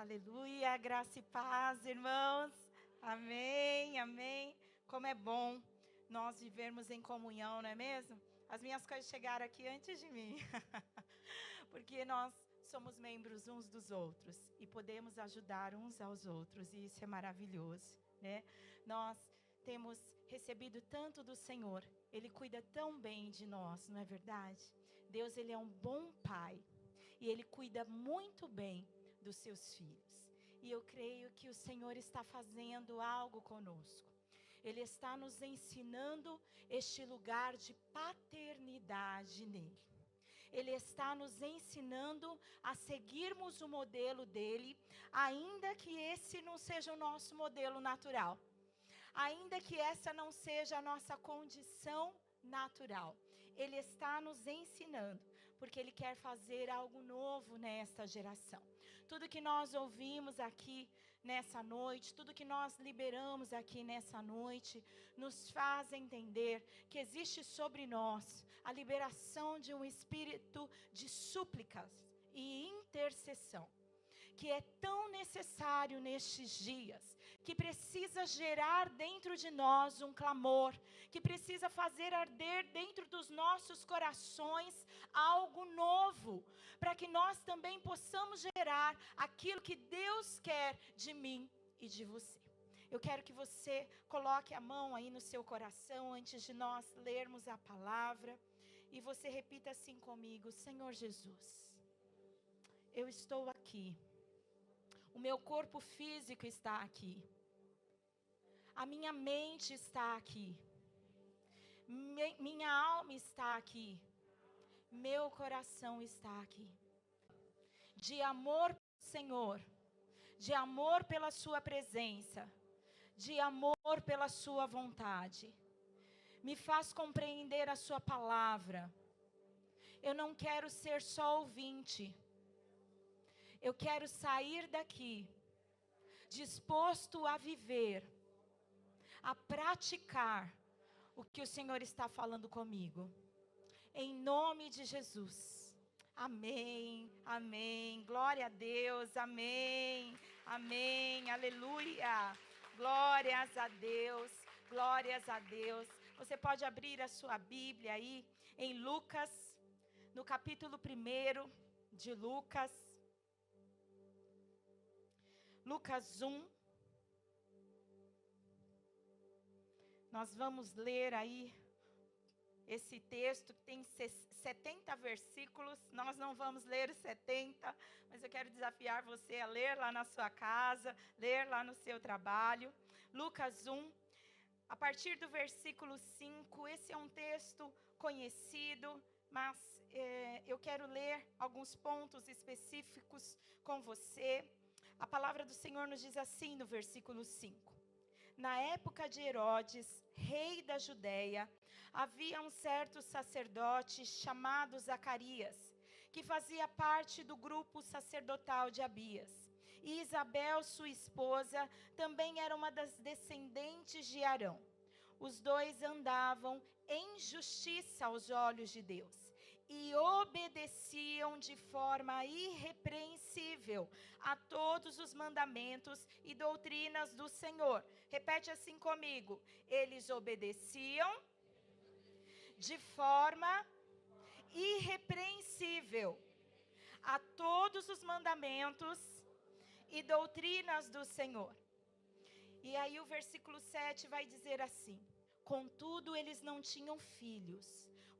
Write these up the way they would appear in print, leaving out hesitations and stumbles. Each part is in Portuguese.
Aleluia, graça e paz, irmãos. Amém, amém. Como é bom nós vivermos em comunhão, não é mesmo? As minhas coisas chegaram aqui antes de mim, porque nós somos membros uns dos outros e podemos ajudar uns aos outros, e isso é maravilhoso, né? Nós temos recebido tanto do Senhor, Ele cuida tão bem de nós, não é verdade? Deus, Ele é um bom Pai e Ele cuida muito bem dos seus filhos. E eu creio que o Senhor está fazendo algo conosco. Ele está nos ensinando este lugar de paternidade nele. Ele está nos ensinando a seguirmos o modelo dele, ainda que esse não seja o nosso modelo natural. Ainda que essa não seja a nossa condição natural. Ele está nos ensinando, porque Ele quer fazer algo novo nesta geração. Tudo que nós ouvimos aqui nessa noite, tudo que nós liberamos aqui nessa noite, nos faz entender que existe sobre nós a liberação de um espírito de súplicas e intercessão, que é tão necessário nestes dias, que precisa gerar dentro de nós um clamor, que precisa fazer arder dentro dos nossos corações algo novo, para que nós também possamos gerar aquilo que Deus quer de mim e de você. Eu quero que você coloque a mão aí no seu coração antes de nós lermos a palavra, e você repita assim comigo: Senhor Jesus, eu estou aqui. O meu corpo físico está aqui. A minha mente está aqui. Minha alma está aqui. Meu coração está aqui. De amor pelo Senhor. De amor pela sua presença. De amor pela sua vontade. Me faz compreender a sua palavra. Eu não quero ser só ouvinte. Eu quero sair daqui disposto a viver, a praticar o que o Senhor está falando comigo. Em nome de Jesus. Amém, amém. Glória a Deus, amém, amém, aleluia. Glórias a Deus, glórias a Deus. Você pode abrir a sua Bíblia aí em Lucas, no capítulo 1 de Lucas. Lucas 1, nós vamos ler aí esse texto que tem 70 versículos. Nós não vamos ler os 70, mas eu quero desafiar você a ler lá na sua casa, ler lá no seu trabalho. Lucas 1, a partir do versículo 5, esse é um texto conhecido, mas eu quero ler alguns pontos específicos com você. A palavra do Senhor nos diz assim no versículo 5. Na época de Herodes, rei da Judeia, havia um certo sacerdote chamado Zacarias, que fazia parte do grupo sacerdotal de Abias. E Isabel, sua esposa, também era uma das descendentes de Arão. Os dois andavam em justiça aos olhos de Deus e obedeciam de forma irrepreensível a todos os mandamentos e doutrinas do Senhor. Repete assim comigo: eles obedeciam de forma irrepreensível a todos os mandamentos e doutrinas do Senhor. E aí o versículo 7 vai dizer assim: contudo eles não tinham filhos,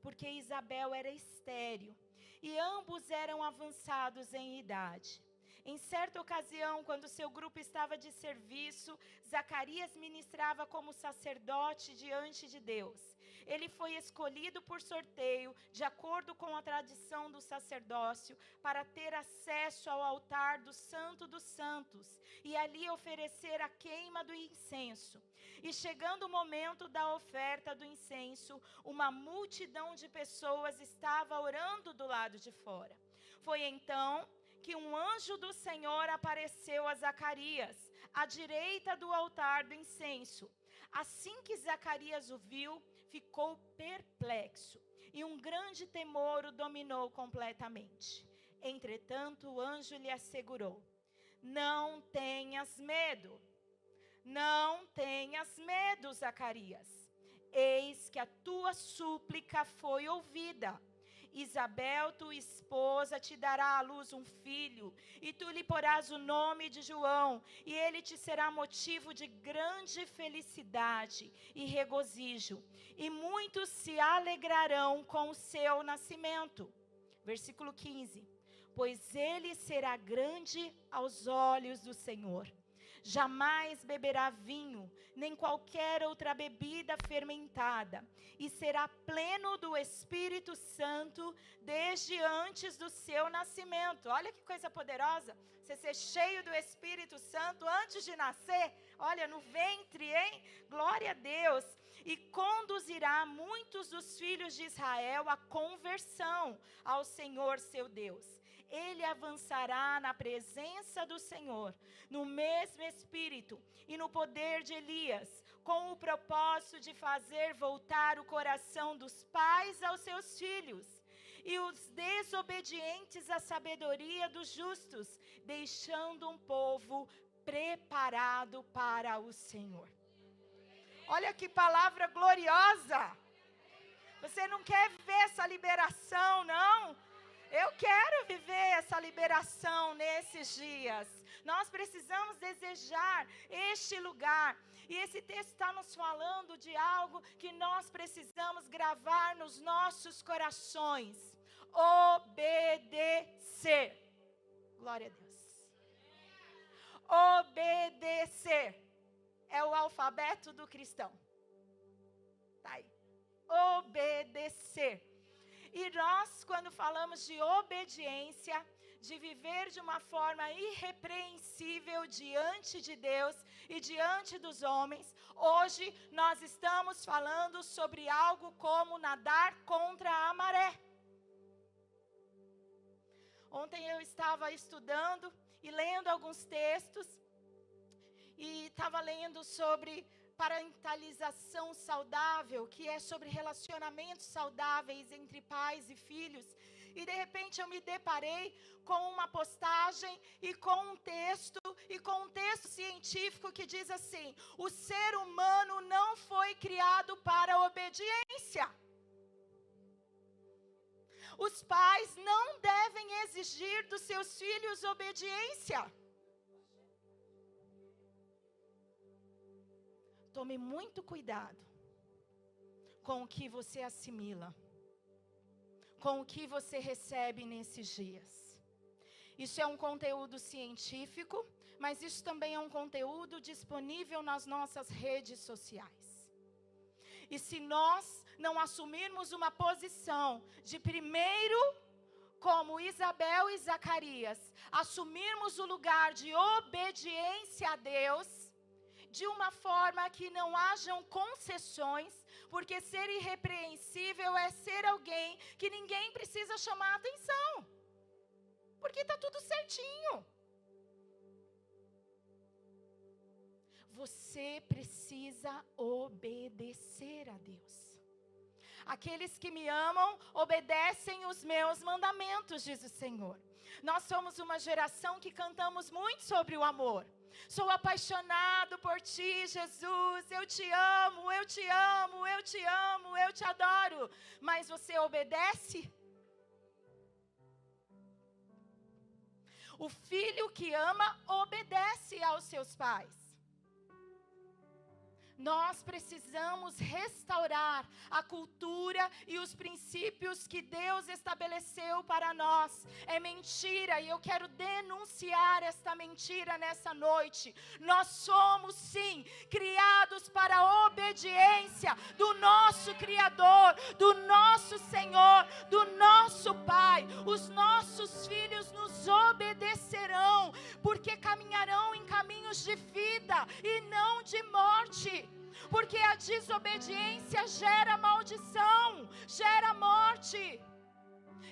porque Isabel era estéril, e ambos eram avançados em idade. Em certa ocasião, quando seu grupo estava de serviço, Zacarias ministrava como sacerdote diante de Deus. Ele foi escolhido por sorteio, de acordo com a tradição do sacerdócio, para ter acesso ao altar do Santo dos Santos e ali oferecer a queima do incenso. E chegando o momento da oferta do incenso, uma multidão de pessoas estava orando do lado de fora. Foi então que um anjo do Senhor apareceu a Zacarias, à direita do altar do incenso. Assim que Zacarias o viu, ficou perplexo, e um grande temor o dominou completamente. Entretanto, o anjo lhe assegurou: não tenhas medo. Não tenhas medo, Zacarias. Eis que a tua súplica foi ouvida. Isabel, tua esposa, te dará à luz um filho, e tu lhe porás o nome de João, e ele te será motivo de grande felicidade e regozijo, e muitos se alegrarão com o seu nascimento. Versículo 15. Pois ele será grande aos olhos do Senhor. Jamais beberá vinho, nem qualquer outra bebida fermentada, e será pleno do Espírito Santo desde antes do seu nascimento. Olha que coisa poderosa, você ser cheio do Espírito Santo antes de nascer, olha, no ventre, hein? Glória a Deus. E conduzirá muitos dos filhos de Israel à conversão ao Senhor seu Deus. Ele avançará na presença do Senhor, no mesmo espírito e no poder de Elias, com o propósito de fazer voltar o coração dos pais aos seus filhos, e os desobedientes à sabedoria dos justos, deixando um povo preparado para o Senhor. Olha que palavra gloriosa! Você não quer viver essa liberação, não? Eu quero viver essa liberação nesses dias. Nós precisamos desejar este lugar. E esse texto está nos falando de algo que nós precisamos gravar nos nossos corações. Obedecer. Glória a Deus. Obedecer é o alfabeto do cristão. Tá aí. Obedecer. E nós, quando falamos de obediência, de viver de uma forma irrepreensível diante de Deus e diante dos homens, hoje nós estamos falando sobre algo como nadar contra a maré. Ontem eu estava estudando e lendo alguns textos, e estava lendo sobre parentalização saudável, que é sobre relacionamentos saudáveis entre pais e filhos. E de repente eu me deparei com uma postagem e com um texto científico que diz assim: o ser humano não foi criado para a obediência. Os pais não devem exigir dos seus filhos obediência. Tome muito cuidado com o que você assimila, com o que você recebe nesses dias. Isso é um conteúdo científico, mas isso também é um conteúdo disponível nas nossas redes sociais. E se nós não assumirmos uma posição de primeiro, como Isabel e Zacarias, assumirmos o lugar de obediência a Deus, de uma forma que não hajam concessões, porque ser irrepreensível é ser alguém que ninguém precisa chamar a atenção, porque está tudo certinho. Você precisa obedecer a Deus. Aqueles que me amam obedecem os meus mandamentos, diz o Senhor. Nós somos uma geração que cantamos muito sobre o amor. Sou apaixonado por ti, Jesus, eu te amo, eu te amo, eu te amo, eu te adoro. Mas você obedece? O filho que ama obedece aos seus pais. Nós precisamos restaurar a cultura e os princípios que Deus estabeleceu para nós. É mentira, e eu quero denunciar esta mentira nessa noite. Nós somos sim criados para a obediência do nosso Criador, do nosso Senhor, do nosso Pai. Os nossos filhos nos obedecerão, porque caminharão em caminhos de vida e não de morte. Porque a desobediência gera maldição, gera morte.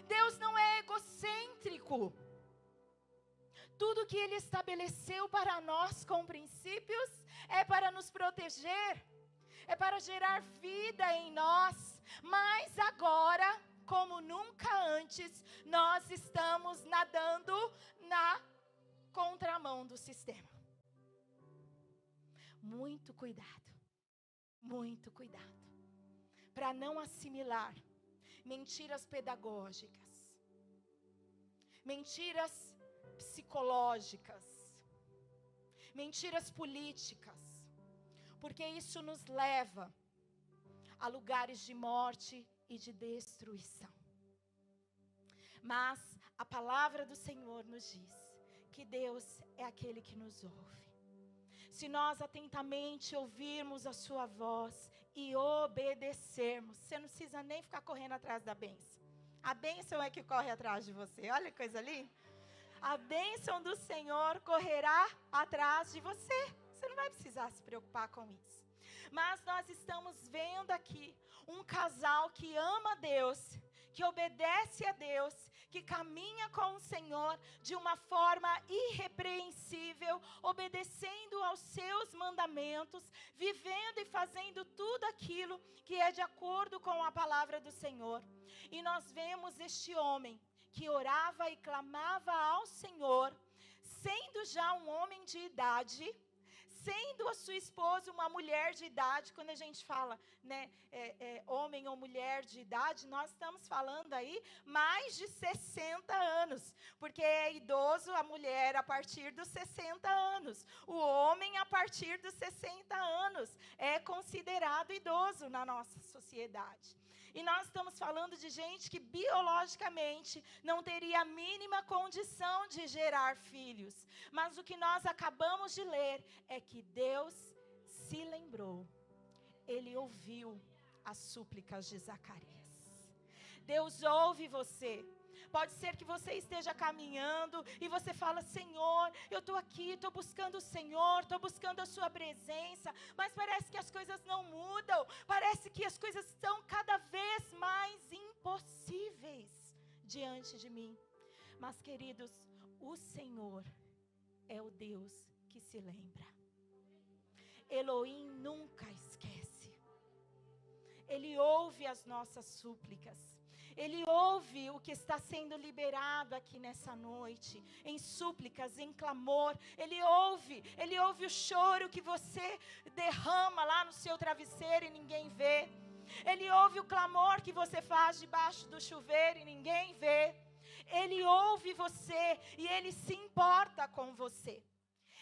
Deus não é egocêntrico. Tudo que Ele estabeleceu para nós com princípios é para nos proteger, é para gerar vida em nós. Mas agora, como nunca antes, nós estamos nadando na contramão do sistema. Muito cuidado, para não assimilar mentiras pedagógicas, mentiras psicológicas, mentiras políticas, porque isso nos leva a lugares de morte e de destruição. Mas a palavra do Senhor nos diz que Deus é aquele que nos ouve. Se nós atentamente ouvirmos a sua voz e obedecermos, você não precisa nem ficar correndo atrás da bênção. A bênção é que corre atrás de você. Olha que coisa linda. A bênção do Senhor correrá atrás de você. Você não vai precisar se preocupar com isso. Mas nós estamos vendo aqui um casal que ama Deus, que obedece a Deus, que caminha com o Senhor de uma forma irrepreensível, obedecendo aos seus mandamentos, vivendo e fazendo tudo aquilo que é de acordo com a palavra do Senhor. E nós vemos este homem que orava e clamava ao Senhor, sendo já um homem de idade, sendo a sua esposa uma mulher de idade. Quando a gente fala, né, homem ou mulher de idade, nós estamos falando aí mais de 60 anos, porque é idoso a mulher a partir dos 60 anos, o homem a partir dos 60 anos é considerado idoso na nossa sociedade. E nós estamos falando de gente que biologicamente não teria a mínima condição de gerar filhos. Mas o que nós acabamos de ler é que Deus se lembrou. Ele ouviu as súplicas de Zacarias. Deus ouve você. Pode ser que você esteja caminhando e você fala: Senhor, eu estou aqui, estou buscando o Senhor, estou buscando a sua presença, mas parece que as coisas não mudam, parece que as coisas estão cada vez mais impossíveis diante de mim. Mas, queridos, o Senhor é o Deus que se lembra. Elohim nunca esquece. Ele ouve as nossas súplicas. Ele ouve o que está sendo liberado aqui nessa noite, em súplicas, em clamor. Ele ouve o choro que você derrama lá no seu travesseiro e ninguém vê. Ele ouve o clamor que você faz debaixo do chuveiro e ninguém vê. Ele ouve você e Ele se importa com você.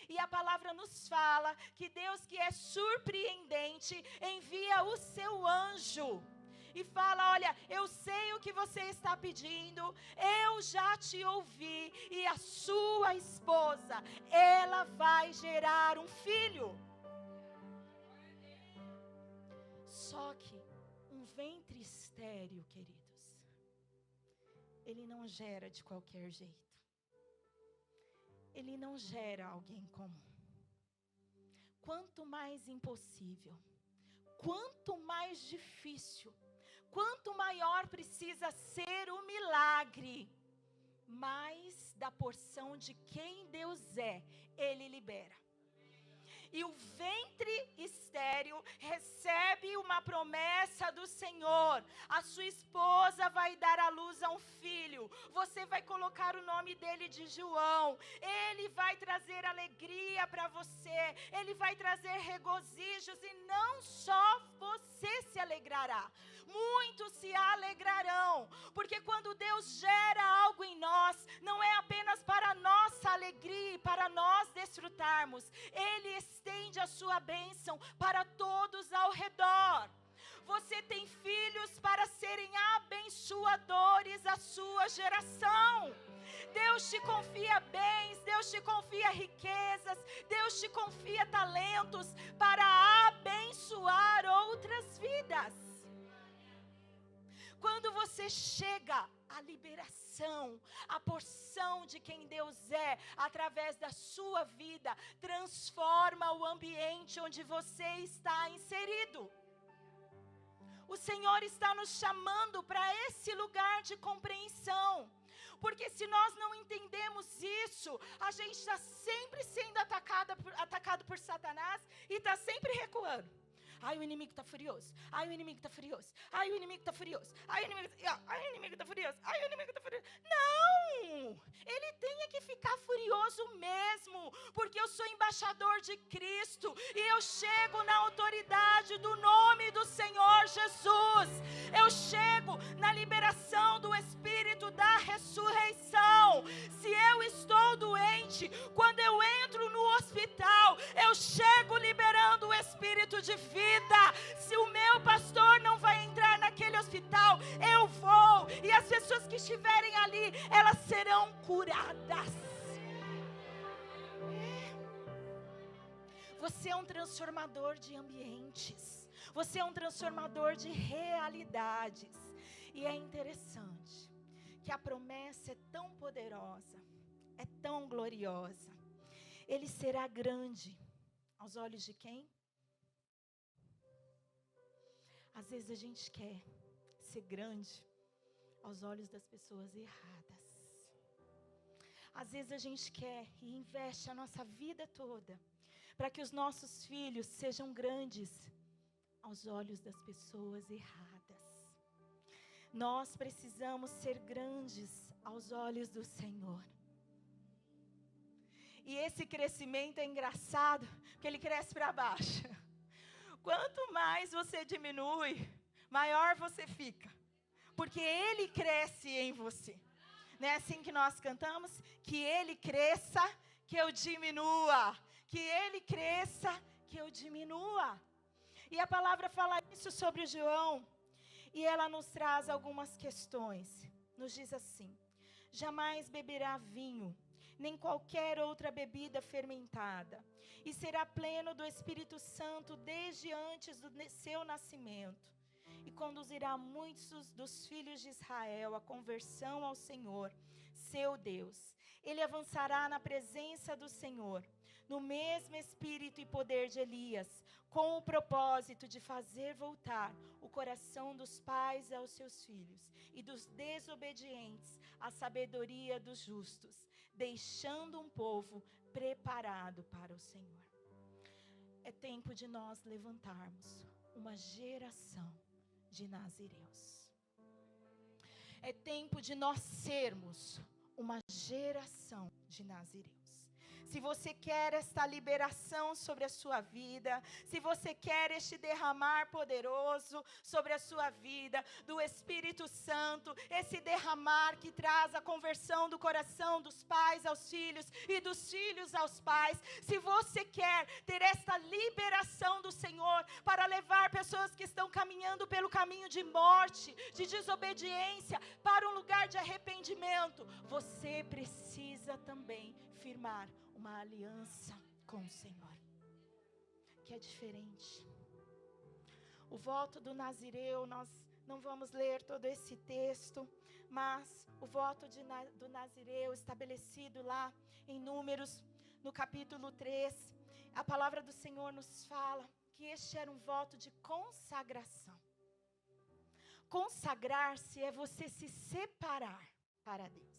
E a palavra nos fala que Deus, que é surpreendente, envia o seu anjo e fala: olha, eu sei o que você está pedindo, eu já te ouvi, e a sua esposa, ela vai gerar um filho. Só que um ventre estéril, queridos, ele não gera de qualquer jeito. Ele não gera alguém comum. Quanto mais impossível, quanto mais difícil, quanto maior precisa ser o milagre, mais da porção de quem Deus é, Ele libera. E o ventre estéril recebe uma promessa do Senhor: a sua esposa vai dar à luz a um filho, você vai colocar o nome dele de João, ele vai trazer alegria para você, ele vai trazer regozijos, e não só você se alegrará, muitos se alegrarão, porque quando Deus gera algo em nós, não é apenas para nossa alegria e para nós desfrutarmos, Ele estende a sua bênção para todos ao redor. Você tem filhos para serem abençoadores à sua geração. Deus te confia bens, Deus te confia riquezas, Deus te confia talentos para abençoar outras vidas. Quando você chega à liberação, a porção de quem Deus é, através da sua vida, transforma o ambiente onde você está inserido. O Senhor está nos chamando para esse lugar de compreensão, porque se nós não entendemos isso, a gente está sempre sendo atacado por Satanás e está sempre recuando. Ai, o inimigo está furioso. Ai, o inimigo está furioso. Ai, o inimigo está furioso. Ai, o inimigo está furioso. Ai, o inimigo está furioso. Não! Ele tem que ficar furioso mesmo, porque eu sou embaixador de Cristo e eu chego na autoridade do nome do Senhor Jesus. Eu chego na liberação do Espírito da ressurreição. Se eu estou doente, quando eu entro no hospital, eu chego liberando o Espírito de vida. Se o meu pastor não vai entrar naquele hospital, eu vou. E as pessoas que estiverem ali, elas serão curadas. Você é um transformador de ambientes. Você é um transformador de realidades. E é interessante que a promessa é tão poderosa, é tão gloriosa. Ele será grande aos olhos de quem? Às vezes a gente quer ser grande aos olhos das pessoas erradas. Às vezes a gente quer e investe a nossa vida toda para que os nossos filhos sejam grandes aos olhos das pessoas erradas. Nós precisamos ser grandes aos olhos do Senhor. E esse crescimento é engraçado, porque ele cresce para baixo. Quanto mais você diminui, maior você fica. Porque ele cresce em você. Não é assim que nós cantamos? Que ele cresça, que eu diminua. Que ele cresça, que eu diminua. E a palavra fala isso sobre João. E ela nos traz algumas questões. Nos diz assim: jamais beberá vinho, nem qualquer outra bebida fermentada, e será pleno do Espírito Santo desde antes do seu nascimento, e conduzirá muitos dos filhos de Israel à conversão ao Senhor, seu Deus. Ele avançará na presença do Senhor, no mesmo espírito e poder de Elias, com o propósito de fazer voltar o coração dos pais aos seus filhos, e dos desobedientes à sabedoria dos justos, deixando um povo preparado para o Senhor. É tempo de nós levantarmos uma geração de nazireus. É tempo de nós sermos uma geração de nazireus. Se você quer esta liberação sobre a sua vida, se você quer este derramar poderoso sobre a sua vida, do Espírito Santo, esse derramar que traz a conversão do coração dos pais aos filhos e dos filhos aos pais, se você quer ter esta liberação do Senhor para levar pessoas que estão caminhando pelo caminho de morte, de desobediência, para um lugar de arrependimento, você precisa também firmar uma aliança com o Senhor, que é diferente. O voto do Nazireu, nós não vamos ler todo esse texto, mas o voto do Nazireu estabelecido lá em Números, no capítulo 3, a palavra do Senhor nos fala que este era um voto de consagração. Consagrar-se é você se separar para Deus.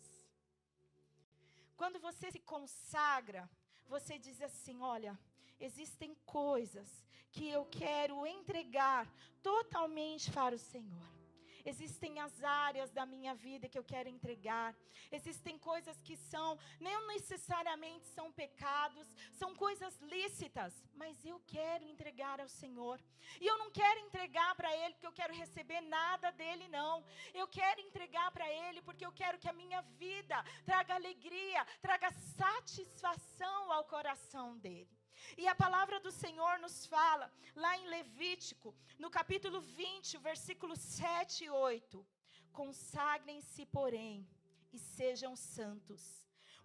Quando você se consagra, você diz assim: olha, existem coisas que eu quero entregar totalmente para o Senhor. Existem as áreas da minha vida que eu quero entregar. Existem coisas que não necessariamente são pecados, são coisas lícitas, mas eu quero entregar ao Senhor. E eu não quero entregar para Ele porque eu quero receber nada dEle, não. Eu quero entregar para Ele porque eu quero que a minha vida traga alegria, traga satisfação ao coração dEle. E a palavra do Senhor nos fala, lá em Levítico, no capítulo 20, versículos 7 e 8. Consagrem-se, porém, e sejam santos,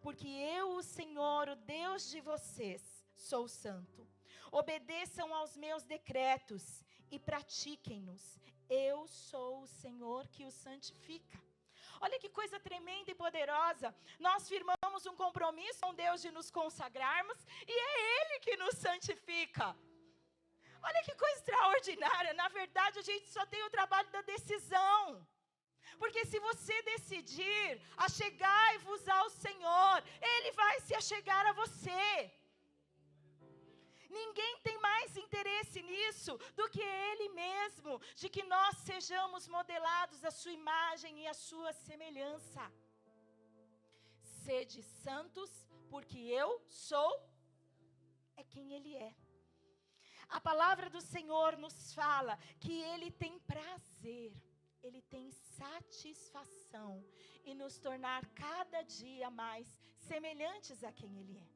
porque eu, o Senhor, o Deus de vocês, sou santo. Obedeçam aos meus decretos e pratiquem-nos. Eu sou o Senhor que os santifica. Olha que coisa tremenda e poderosa. Nós firmamos um compromisso com Deus de nos consagrarmos e é Ele que nos santifica. Olha que coisa extraordinária. Na verdade, a gente só tem o trabalho da decisão. Porque se você decidir achegai-vos ao Senhor, Ele vai se achegar a você. Ninguém tem mais interesse interesse nisso do que Ele mesmo, de que nós sejamos modelados à sua imagem e à sua semelhança. Sede santos, porque eu sou, é quem Ele é. A palavra do Senhor nos fala que Ele tem prazer, Ele tem satisfação em nos tornar cada dia mais semelhantes a quem Ele é.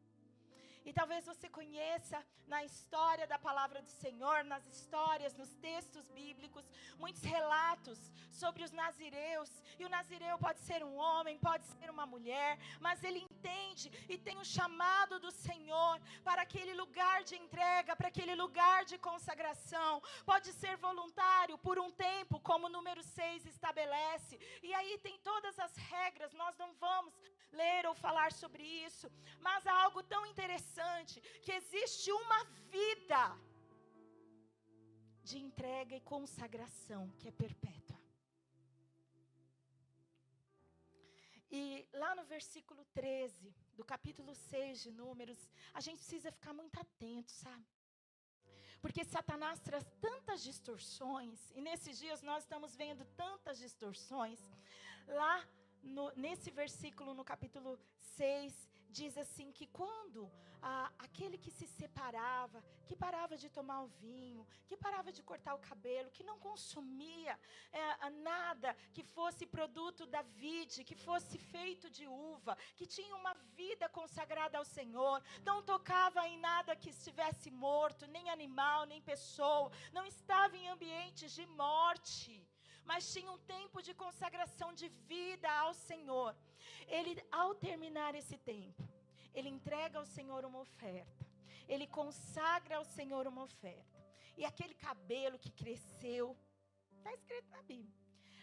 E talvez você conheça na história da palavra do Senhor, nas histórias, nos textos bíblicos, muitos relatos sobre os nazireus. E o nazireu pode ser um homem, pode ser uma mulher, mas ele entende e tem um chamado do Senhor para aquele lugar de entrega, para aquele lugar de consagração. Pode ser voluntário por um tempo, como o número 6 estabelece. E aí tem todas as regras, nós não vamos ler ou falar sobre isso, mas há algo tão interessante, que existe uma vida de entrega e consagração que é perpétua. E lá no versículo 13, do capítulo 6 de Números, a gente precisa ficar muito atento, sabe? Porque Satanás traz tantas distorções, e nesses dias nós estamos vendo tantas distorções. Lá nesse versículo, no capítulo 6, diz assim que quando aquele que se separava, que parava de tomar o vinho, que parava de cortar o cabelo, que não consumia nada que fosse produto da vide, que fosse feito de uva, que tinha uma vida consagrada ao Senhor, não tocava em nada que estivesse morto, nem animal, nem pessoa, não estava em ambientes de morte, mas tinha um tempo de consagração de vida ao Senhor. Ele, ao terminar esse tempo, ele entrega ao Senhor uma oferta. Ele consagra ao Senhor uma oferta. E aquele cabelo que cresceu, está escrito na Bíblia,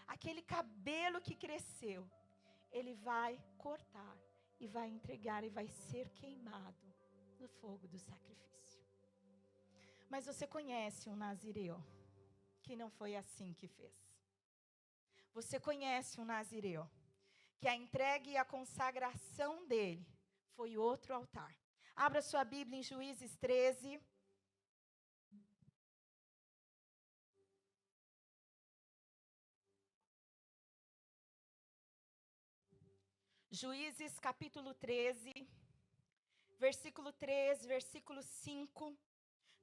aquele cabelo que cresceu, ele vai cortar e vai entregar e vai ser queimado no fogo do sacrifício. Mas você conhece um nazireu que não foi assim que fez. Você conhece um nazireu que a entrega e a consagração dele foi outro altar. Abra sua Bíblia em Juízes 13. Juízes capítulo 13, versículo 3, versículo 5.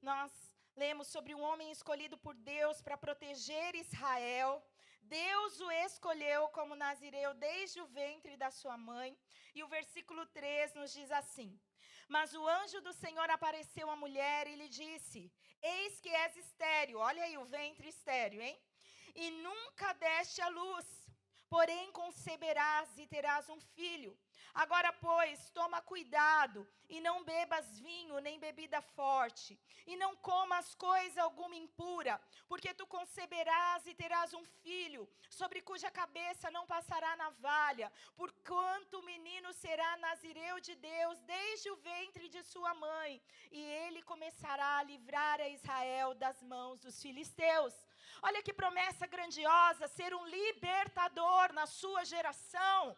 Nós lemos sobre um homem escolhido por Deus para proteger Israel. Deus o escolheu como nazireu desde o ventre da sua mãe. E o versículo 3 nos diz assim: mas o anjo do Senhor apareceu à mulher e lhe disse: eis que és estéril. Olha aí o ventre estéril, hein? E nunca deste à luz, porém conceberás e terás um filho. Agora, pois, toma cuidado, e não bebas vinho, nem bebida forte, e não comas coisa alguma impura, porque tu conceberás e terás um filho, sobre cuja cabeça não passará navalha, porquanto o menino será nazireu de Deus desde o ventre de sua mãe, e ele começará a livrar a Israel das mãos dos filisteus. Olha que promessa grandiosa, ser um libertador na sua geração,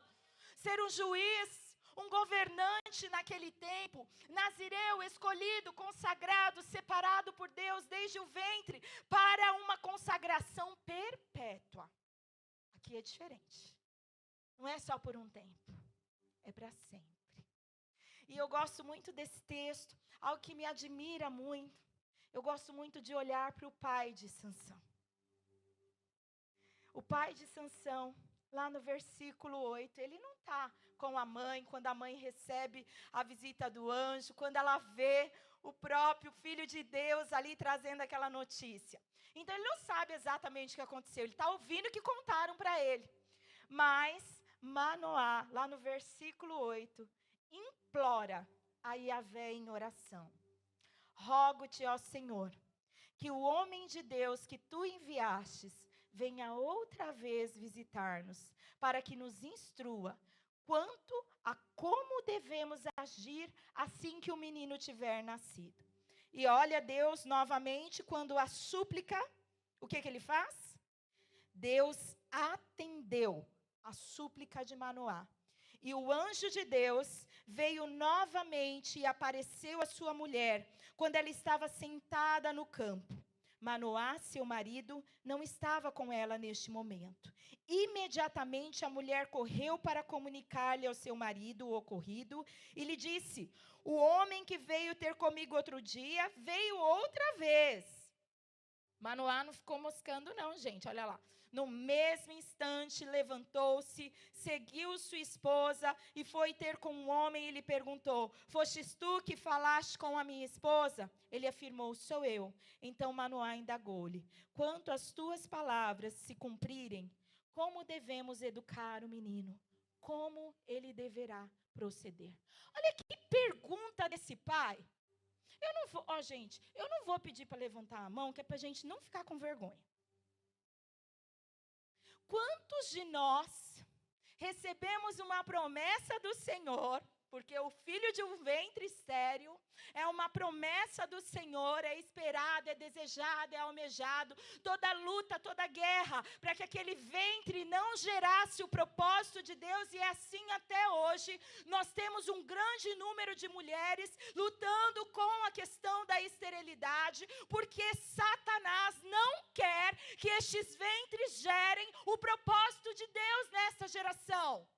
ser um juiz, um governante naquele tempo, nazireu, escolhido, consagrado, separado por Deus desde o ventre, para uma consagração perpétua. Aqui é diferente, não é só por um tempo, é para sempre. E eu gosto muito desse texto, algo que me admira muito, eu gosto muito de olhar para o pai de Sansão. O pai de Sansão, lá no versículo 8, ele não está com a mãe, quando a mãe recebe a visita do anjo, quando ela vê o próprio Filho de Deus ali trazendo aquela notícia. Então ele não sabe exatamente o que aconteceu, ele está ouvindo o que contaram para ele. Mas Manoá, lá no versículo 8, implora a Yahvé em oração: rogo-te, ó Senhor, que o homem de Deus que tu enviastes venha outra vez visitar-nos, para que nos instrua quanto a como devemos agir assim que o menino tiver nascido. E olha Deus novamente, quando a súplica, o que ele faz? Deus atendeu a súplica de Manoá. E o anjo de Deus veio novamente e apareceu à sua mulher, quando ela estava sentada no campo. Manoá, seu marido, não estava com ela neste momento. Imediatamente a mulher correu para comunicar-lhe ao seu marido o ocorrido e lhe disse: o homem que veio ter comigo outro dia, veio outra vez. Manoá não ficou moscando não, gente, olha lá. No mesmo instante, levantou-se, seguiu sua esposa e foi ter com um homem e lhe perguntou: fostes tu que falaste com a minha esposa? Ele afirmou: sou eu. Então Manoá indagou-lhe: quanto às tuas palavras se cumprirem, como devemos educar o menino? Como ele deverá proceder? Olha que pergunta desse pai. Eu não vou, gente, eu não vou pedir para levantar a mão, que é para a gente não ficar com vergonha. Quantos de nós recebemos uma promessa do Senhor, porque o filho de um ventre estéril é uma promessa do Senhor, é esperado, é desejado, é almejado, toda luta, toda guerra, para que aquele ventre não gerasse o propósito de Deus, e é assim até hoje. Nós temos um grande número de mulheres lutando com a questão da esterilidade, porque Satanás não quer que estes ventres gerem o propósito de Deus nesta geração.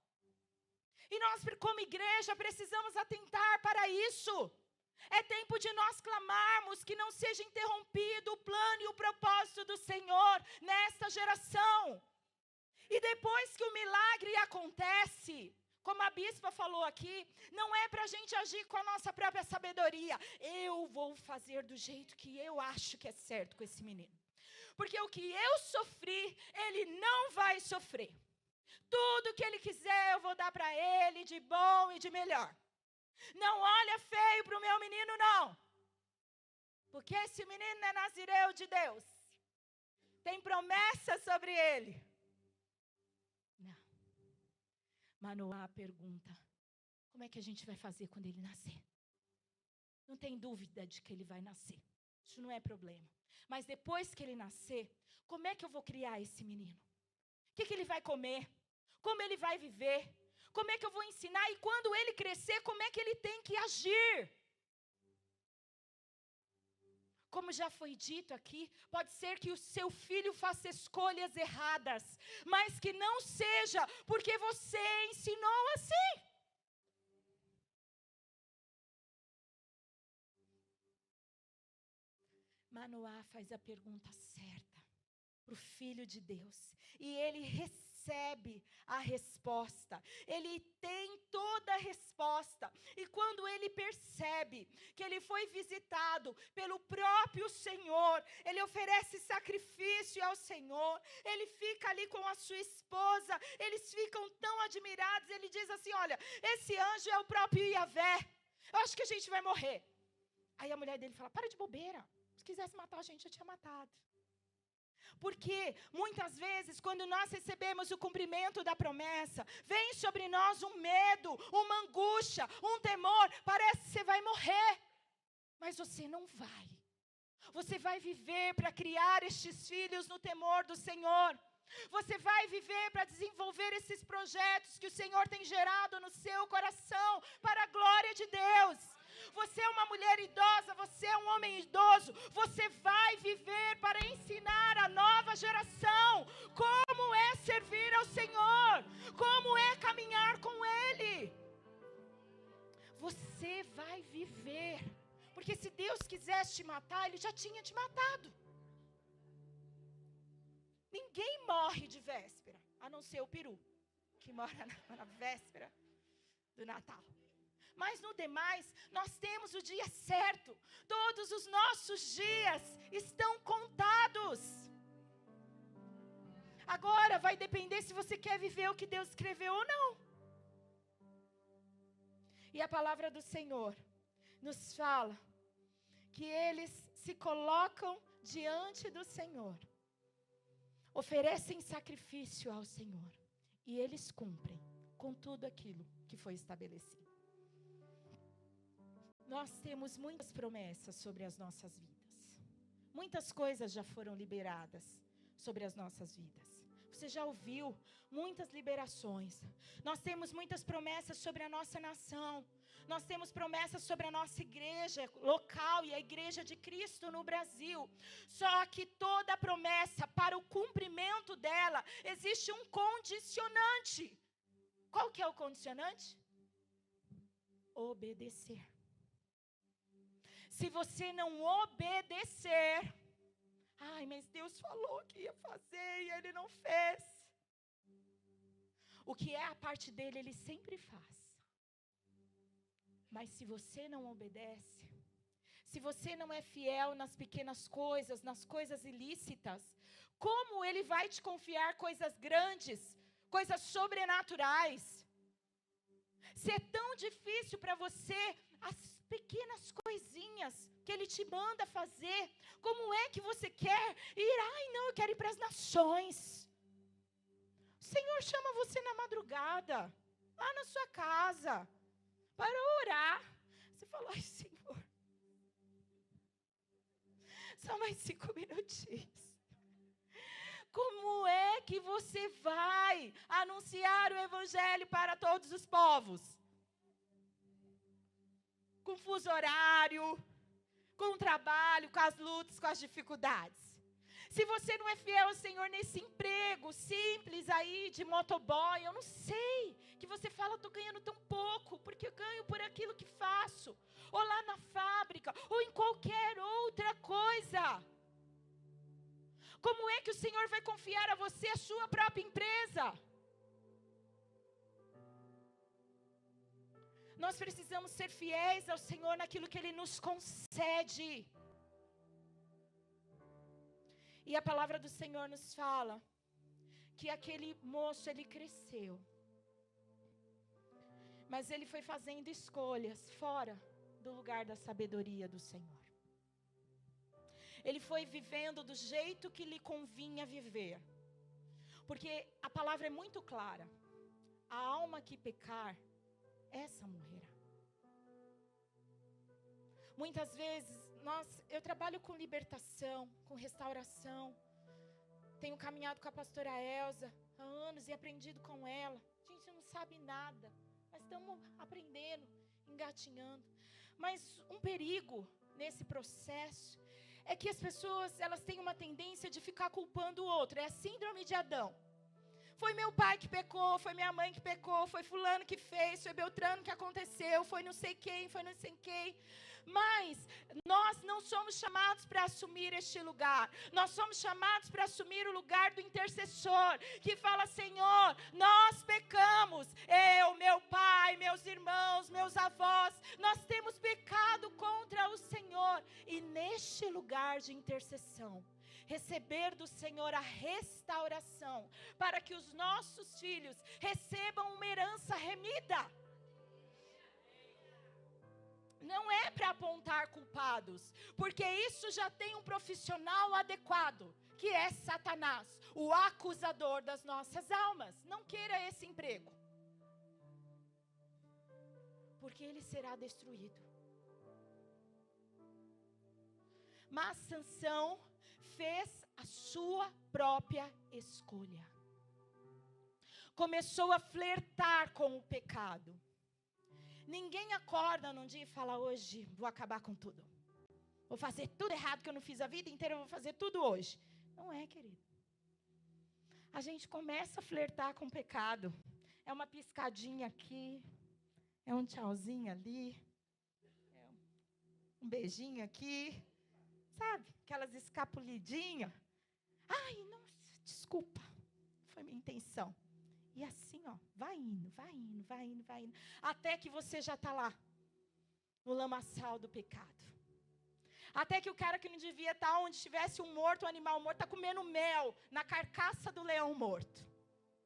E nós, como igreja, precisamos atentar para isso. É tempo de nós clamarmos que não seja interrompido o plano e o propósito do Senhor nesta geração. E depois que o milagre acontece, como a bispa falou aqui, não é para a gente agir com a nossa própria sabedoria. Eu vou fazer do jeito que eu acho que é certo com esse menino. Porque o que eu sofri, ele não vai sofrer. Tudo que ele quiser eu vou dar para ele de bom e de melhor. Não olha feio para o meu menino, não. Porque esse menino é nazireu de Deus. Tem promessa sobre ele. Não. Manoá pergunta: como é que a gente vai fazer quando ele nascer? Não tem dúvida de que ele vai nascer. Isso não é problema. Mas depois que ele nascer, como é que eu vou criar esse menino? O que ele vai comer? Como ele vai viver? Como é que eu vou ensinar? E quando ele crescer, como é que ele tem que agir? Como já foi dito aqui, pode ser que o seu filho faça escolhas erradas, mas que não seja porque você ensinou assim. Manoá faz a pergunta certa para o Filho de Deus, e ele recebe a resposta, ele tem toda a resposta, e quando ele percebe que ele foi visitado pelo próprio Senhor, ele oferece sacrifício ao Senhor, ele fica ali com a sua esposa, eles ficam tão admirados, ele diz assim: olha, esse anjo é o próprio Iavé, eu acho que a gente vai morrer. Aí a mulher dele fala: para de bobeira, se quisesse matar a gente, eu tinha matado. Porque muitas vezes, quando nós recebemos o cumprimento da promessa, vem sobre nós um medo, uma angústia, um temor, parece que você vai morrer. Mas você não vai. Você vai viver para criar estes filhos no temor do Senhor. Você vai viver para desenvolver esses projetos que o Senhor tem gerado no seu coração, para a glória de Deus. Você é uma mulher idosa, você é um homem idoso, você vai viver para ensinar a nova geração como é servir ao Senhor, como é caminhar com Ele. Você vai viver, porque se Deus quisesse te matar, Ele já tinha te matado. Ninguém morre de véspera, a não ser o peru, que mora na véspera do Natal. Mas no demais, nós temos o dia certo. Todos os nossos dias estão contados. Agora vai depender se você quer viver o que Deus escreveu ou não. E a palavra do Senhor nos fala que eles se colocam diante do Senhor, oferecem sacrifício ao Senhor, e eles cumprem com tudo aquilo que foi estabelecido. Nós temos muitas promessas sobre as nossas vidas. Muitas coisas já foram liberadas sobre as nossas vidas. você já ouviu muitas liberações. Nós temos muitas promessas sobre a nossa nação. Nós temos promessas sobre a nossa igreja local e a igreja de Cristo no Brasil. Só que toda promessa, para o cumprimento dela, existe um condicionante. Qual que é o condicionante? Obedecer. Se você não obedecer, ai, mas Deus falou que ia fazer e Ele não fez. O que é a parte dele, Ele sempre faz. Mas se você não obedece, se você não é fiel nas pequenas coisas, nas coisas ilícitas, como Ele vai te confiar coisas grandes, coisas sobrenaturais? Se é tão difícil para você as pequenas coisinhas que Ele te manda fazer, como é que você quer ir? Ai, não, eu quero ir para as nações. O Senhor chama você na madrugada, lá na sua casa, para orar. Você fala, ai, Senhor, só mais 5 minutinhos. Como é que você vai anunciar o Evangelho para todos os povos? Com fuso horário, com o trabalho, com as lutas, com as dificuldades. Se você não é fiel ao Senhor nesse emprego simples aí de motoboy, eu não sei, que você fala, estou ganhando tão pouco, porque eu ganho por aquilo que faço. Ou lá na fábrica, ou em qualquer outra coisa. Como é que o Senhor vai confiar a você a sua própria empresa? Nós precisamos ser fiéis ao Senhor naquilo que Ele nos concede. E a palavra do Senhor nos fala que aquele moço, ele cresceu. Mas ele foi fazendo escolhas fora do lugar da sabedoria do Senhor. Ele foi vivendo do jeito que lhe convinha viver. Porque a palavra é muito clara. A alma que pecar, essa morrerá. Muitas vezes, eu trabalho com libertação, com restauração. Tenho caminhado com a pastora Elza há anos e aprendido com ela. A gente não sabe nada, mas estamos aprendendo, engatinhando. Mas um perigo nesse processo é que as pessoas, elas têm uma tendência de ficar culpando o outro. É a síndrome de Adão. Foi meu pai que pecou, foi minha mãe que pecou, foi fulano que fez, foi Beltrano que aconteceu, foi não sei quem, foi não sei quem. Mas nós não somos chamados para assumir este lugar. Nós somos chamados para assumir o lugar do intercessor, que fala, Senhor, nós pecamos. Eu, meu pai, meus irmãos, meus avós, nós temos pecado contra o Senhor. E neste lugar de intercessão, receber do Senhor a restauração, para que os nossos filhos recebam uma herança remida. Não é para apontar culpados, porque isso já tem um profissional adequado, que é Satanás, o acusador das nossas almas. Não queira esse emprego, porque ele será destruído. Mas Sansão fez a sua própria escolha. Começou a flertar com o pecado. Ninguém acorda num dia e fala, hoje vou acabar com tudo. Vou fazer tudo errado que eu não fiz a vida inteira, eu vou fazer tudo hoje. Não é, querido. A gente começa a flertar com o pecado. É uma piscadinha aqui, é um tchauzinho ali, é um beijinho aqui, sabe? Aquelas escapulidinhas. Ai, não, desculpa, foi minha intenção. E assim, ó, vai indo, vai indo, vai indo, vai indo. Até que você já está lá, no lamaçal do pecado. Até que o cara que não devia estar onde tivesse um morto, um animal morto, está comendo mel na carcaça do leão morto.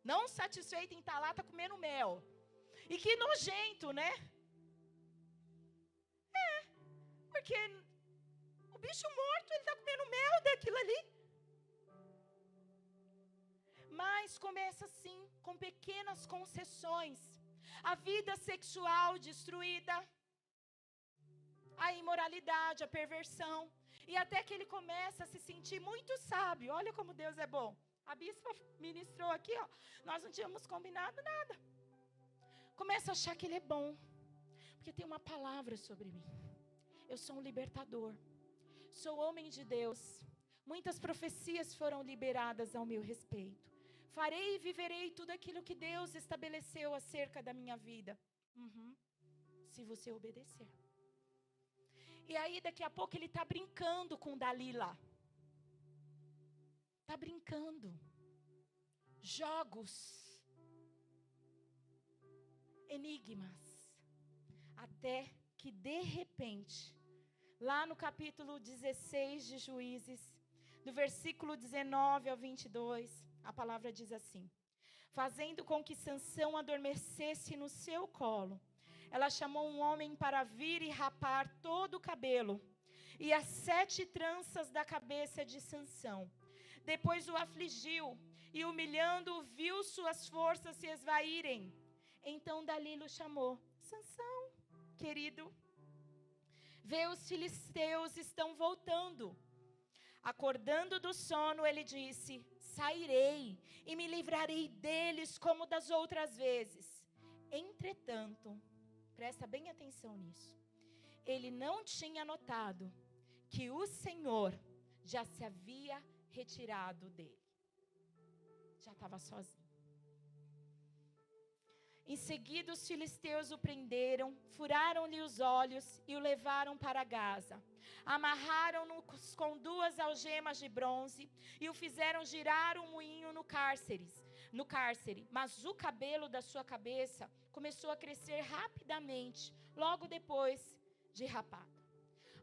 Não satisfeito em estar lá, está comendo mel. E que nojento, né? É, porque o bicho morto, ele está comendo mel daquilo ali. Mas começa assim, com pequenas concessões. A vida sexual destruída, a imoralidade, a perversão. E até que ele começa a se sentir muito sábio. Olha como Deus é bom. A bispa ministrou aqui, ó. Nós não tínhamos combinado nada. Começo a achar que ele é bom. Porque tem uma palavra sobre mim. Eu sou um libertador. Sou homem de Deus. Muitas profecias foram liberadas ao meu respeito. Farei e viverei tudo aquilo que Deus estabeleceu acerca da minha vida. Se você obedecer. E aí daqui a pouco ele está brincando com Dalila. Está brincando. Jogos. Enigmas. Até que de repente, lá no capítulo 16 de Juízes, do versículo 19 ao 22, a palavra diz assim: fazendo com que Sansão adormecesse no seu colo, ela chamou um homem para vir e rapar todo o cabelo e as 7 tranças da cabeça de Sansão. Depois o afligiu e, humilhando-o, viu suas forças se esvaírem. Então Dalila o chamou: Sansão, querido, vê, os filisteus estão voltando. Acordando do sono, ele disse: sairei e me livrarei deles como das outras vezes. Entretanto, presta bem atenção nisso, ele não tinha notado que o Senhor já se havia retirado dele. Já estava sozinho. Em seguida, os filisteus o prenderam, furaram-lhe os olhos e o levaram para Gaza. Amarraram-no com 2 algemas de bronze e o fizeram girar um moinho no cárcere. Mas o cabelo da sua cabeça começou a crescer rapidamente, logo depois de rapado.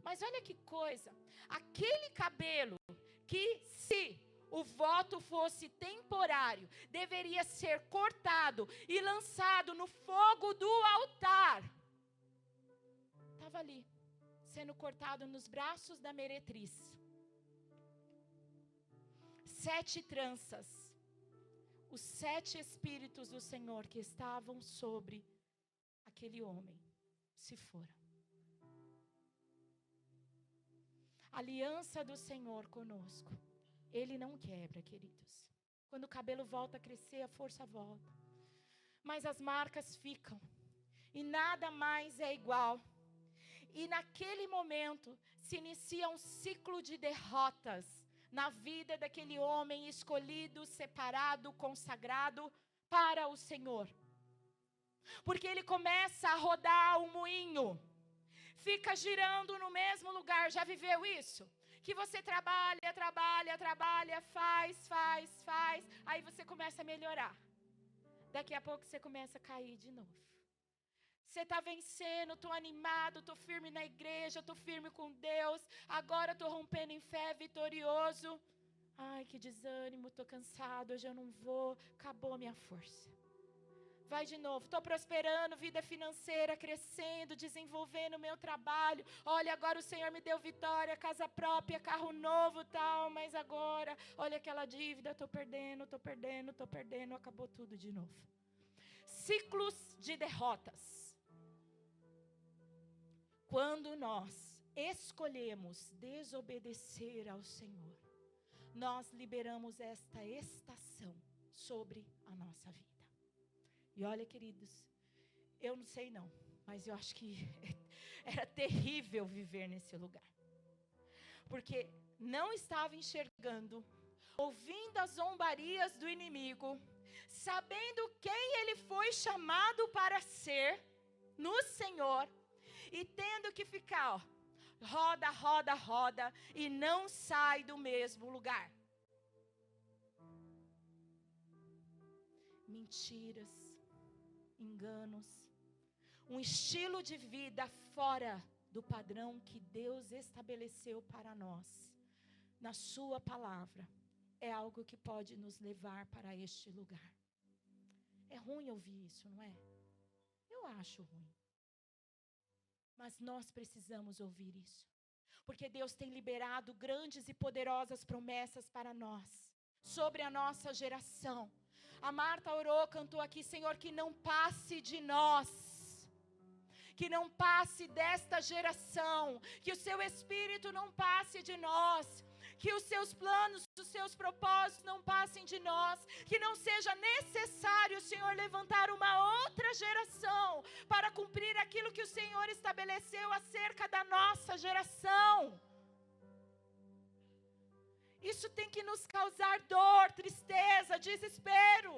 Mas olha que coisa, aquele cabelo que, se o voto fosse temporário, deveria ser cortado e lançado no fogo do altar. Estava ali, sendo cortado nos braços da meretriz. 7 tranças. Os 7 espíritos do Senhor que estavam sobre aquele homem se foram. A aliança do Senhor conosco, Ele não quebra, queridos. Quando o cabelo volta a crescer, a força volta. Mas as marcas ficam. E nada mais é igual. E naquele momento, se inicia um ciclo de derrotas na vida daquele homem escolhido, separado, consagrado para o Senhor. Porque ele começa a rodar o moinho. Fica girando no mesmo lugar. Já viveu isso? Que você trabalha, faz. Aí você começa a melhorar. Daqui a pouco você começa a cair de novo. Você está vencendo, estou animado, estou firme na igreja, estou firme com Deus. Agora estou rompendo em fé, vitorioso. Ai, que desânimo, estou cansado, hoje eu não vou. Acabou a minha força. Vai de novo, estou prosperando, vida financeira, crescendo, desenvolvendo o meu trabalho. Olha, agora o Senhor me deu vitória, casa própria, carro novo e tal. Mas agora, olha aquela dívida, estou perdendo, acabou tudo de novo. Ciclos de derrotas. Quando nós escolhemos desobedecer ao Senhor, nós liberamos esta estação sobre a nossa vida. E olha, queridos, eu não sei não, mas eu acho que era terrível viver nesse lugar. Porque não estava enxergando, ouvindo as zombarias do inimigo, sabendo quem ele foi chamado para ser no Senhor, e tendo que ficar, ó, roda, e não sai do mesmo lugar. Mentiras, enganos, um estilo de vida fora do padrão que Deus estabeleceu para nós, na sua palavra, é algo que pode nos levar para este lugar. É ruim ouvir isso, não é? Eu acho ruim. Mas nós precisamos ouvir isso, porque Deus tem liberado grandes e poderosas promessas para nós, sobre a nossa geração. A Marta orou, cantou aqui: Senhor, que não passe de nós, que não passe desta geração, que o seu Espírito não passe de nós, que os seus planos, os seus propósitos não passem de nós, que não seja necessário, Senhor, levantar uma outra geração para cumprir aquilo que o Senhor estabeleceu acerca da nossa geração. Isso tem que nos causar dor, tristeza, desespero.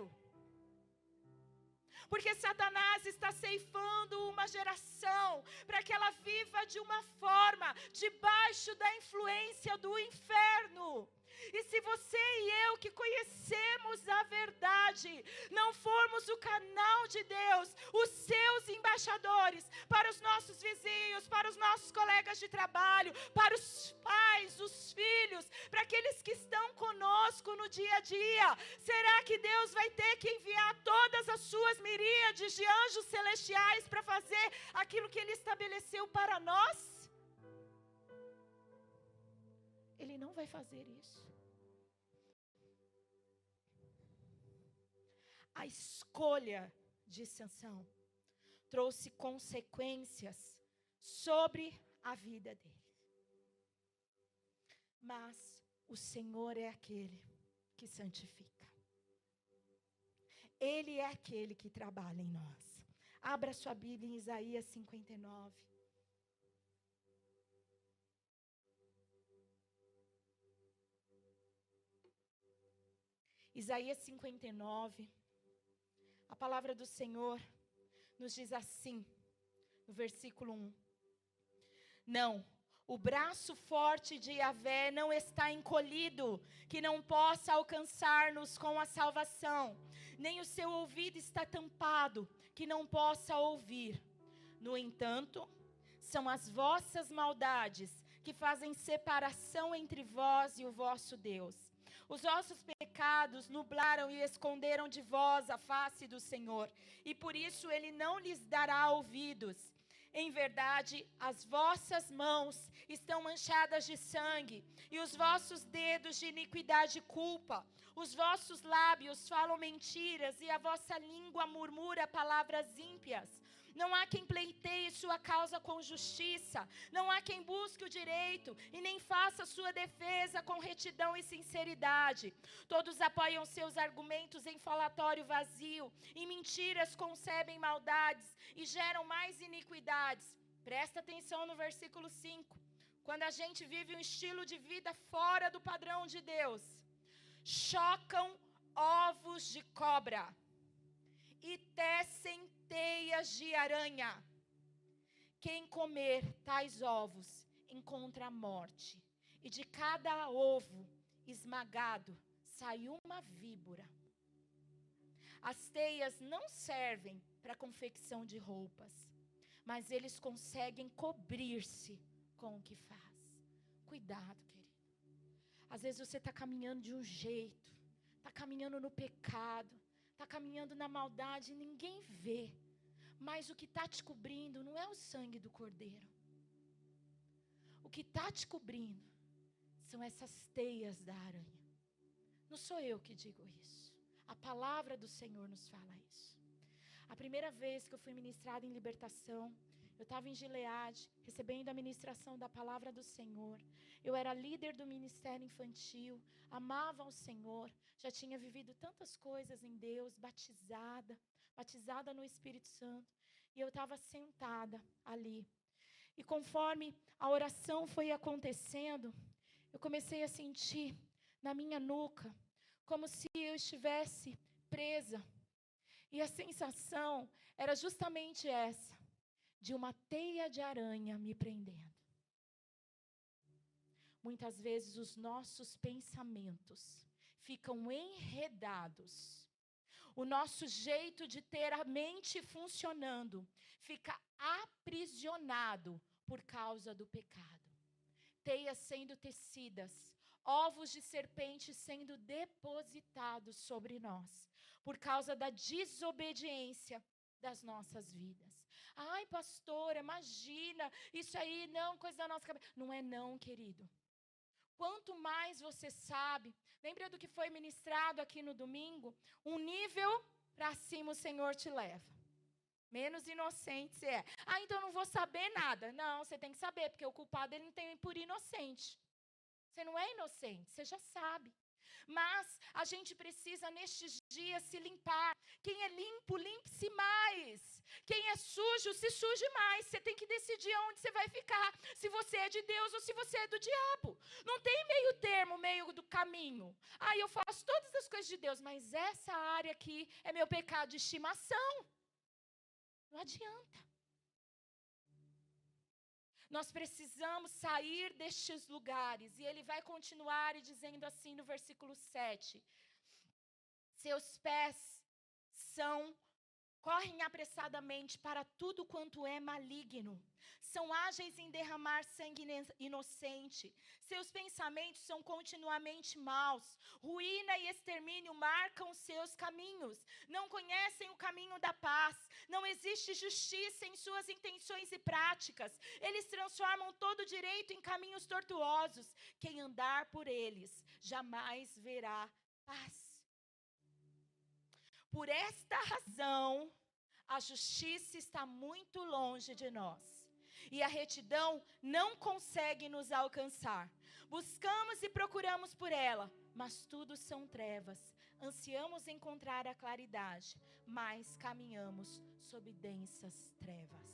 Porque Satanás está ceifando uma geração para que ela viva de uma forma debaixo da influência do inferno. E se você e eu que conhecemos a verdade, não formos o canal de Deus, os seus embaixadores, para os nossos vizinhos, para os nossos colegas de trabalho, para os pais, os filhos, para aqueles que estão conosco no dia a dia, será que Deus vai ter que enviar todas as suas miríades de anjos celestiais para fazer aquilo que Ele estabeleceu para nós? Ele não vai fazer isso. A escolha de Sansão trouxe consequências sobre a vida dele. Mas o Senhor é aquele que santifica. Ele é aquele que trabalha em nós. Abra sua Bíblia em Isaías 59. Isaías 59. A palavra do Senhor nos diz assim, no versículo 1. Não, o braço forte de Yahvé não está encolhido, que não possa alcançar-nos com a salvação, nem o seu ouvido está tampado, que não possa ouvir. No entanto, são as vossas maldades que fazem separação entre vós e o vosso Deus. Os vossos pecados nublaram e esconderam de vós a face do Senhor, e por isso Ele não lhes dará ouvidos. Em verdade, as vossas mãos estão manchadas de sangue, e os vossos dedos de iniquidade culpa. Os vossos lábios falam mentiras, e a vossa língua murmura palavras ímpias. Não há quem pleiteie sua causa com justiça, não há quem busque o direito e nem faça sua defesa com retidão e sinceridade. Todos apoiam seus argumentos em falatório vazio, em mentiras concebem maldades e geram mais iniquidades. Presta atenção no versículo 5. Quando a gente vive um estilo de vida fora do padrão de Deus, chocam ovos de cobra e tecem teias de aranha. Quem comer tais ovos encontra a morte, e de cada ovo esmagado sai uma víbora. As teias não servem para confecção de roupas, mas eles conseguem cobrir-se com o que faz. Cuidado, querido. Às vezes você está caminhando de um jeito, está caminhando no pecado, está caminhando na maldade e ninguém vê. Mas o que está te cobrindo não é o sangue do cordeiro. O que está te cobrindo são essas teias da aranha. Não sou eu que digo isso. A palavra do Senhor nos fala isso. A primeira vez que eu fui ministrada em libertação, eu estava em Gileade, recebendo a ministração da palavra do Senhor. Eu era líder do ministério infantil, amava o Senhor, já tinha vivido tantas coisas em Deus, batizada no Espírito Santo. E eu estava sentada ali. E conforme a oração foi acontecendo, eu comecei a sentir na minha nuca, como se eu estivesse presa. E a sensação era justamente essa, de uma teia de aranha me prendendo. Muitas vezes os nossos pensamentos ficam enredados. O nosso jeito de ter a mente funcionando fica aprisionado por causa do pecado. Teias sendo tecidas, ovos de serpente sendo depositados sobre nós, por causa da desobediência das nossas vidas. Ai, pastora, imagina, isso aí não, coisa da nossa cabeça. Não é não, querido. Quanto mais você sabe, lembra do que foi ministrado aqui no domingo? Um nível para cima o Senhor te leva. Menos inocente você é. Ah, então eu não vou saber nada. Não, você tem que saber, porque o culpado ele não tem por inocente. Você não é inocente, você já sabe. Mas a gente precisa nestes dias se limpar. Quem é limpo, limpe-se mais. Quem é sujo, se suje mais. Você tem que decidir aonde você vai ficar. Se você é de Deus ou se você é do diabo. Não tem meio termo, meio do caminho. Eu faço todas as coisas de Deus, mas essa área aqui é meu pecado de estimação. Não adianta. Nós precisamos sair destes lugares. E ele vai continuar dizendo assim no versículo 7. Seus pés correm apressadamente para tudo quanto é maligno. São ágeis em derramar sangue inocente. Seus pensamentos são continuamente maus. Ruína e extermínio marcam seus caminhos. Não conhecem o caminho da paz. Não existe justiça em suas intenções e práticas. Eles transformam todo direito em caminhos tortuosos. Quem andar por eles jamais verá paz. Por esta razão, a justiça está muito longe de nós. E a retidão não consegue nos alcançar. Buscamos e procuramos por ela, mas tudo são trevas. Ansiamos encontrar a claridade, mas caminhamos sob densas trevas.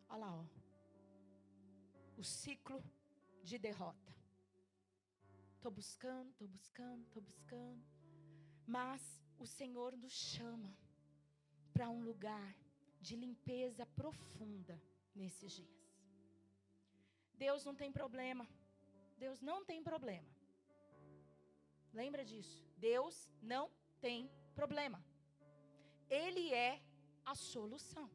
Olha lá, ó. O ciclo de derrota. Estou buscando. Mas o Senhor nos chama para um lugar de limpeza profunda nesses dias. Deus não tem problema. Deus não tem problema. Lembra disso? Deus não tem problema. Ele é a solução.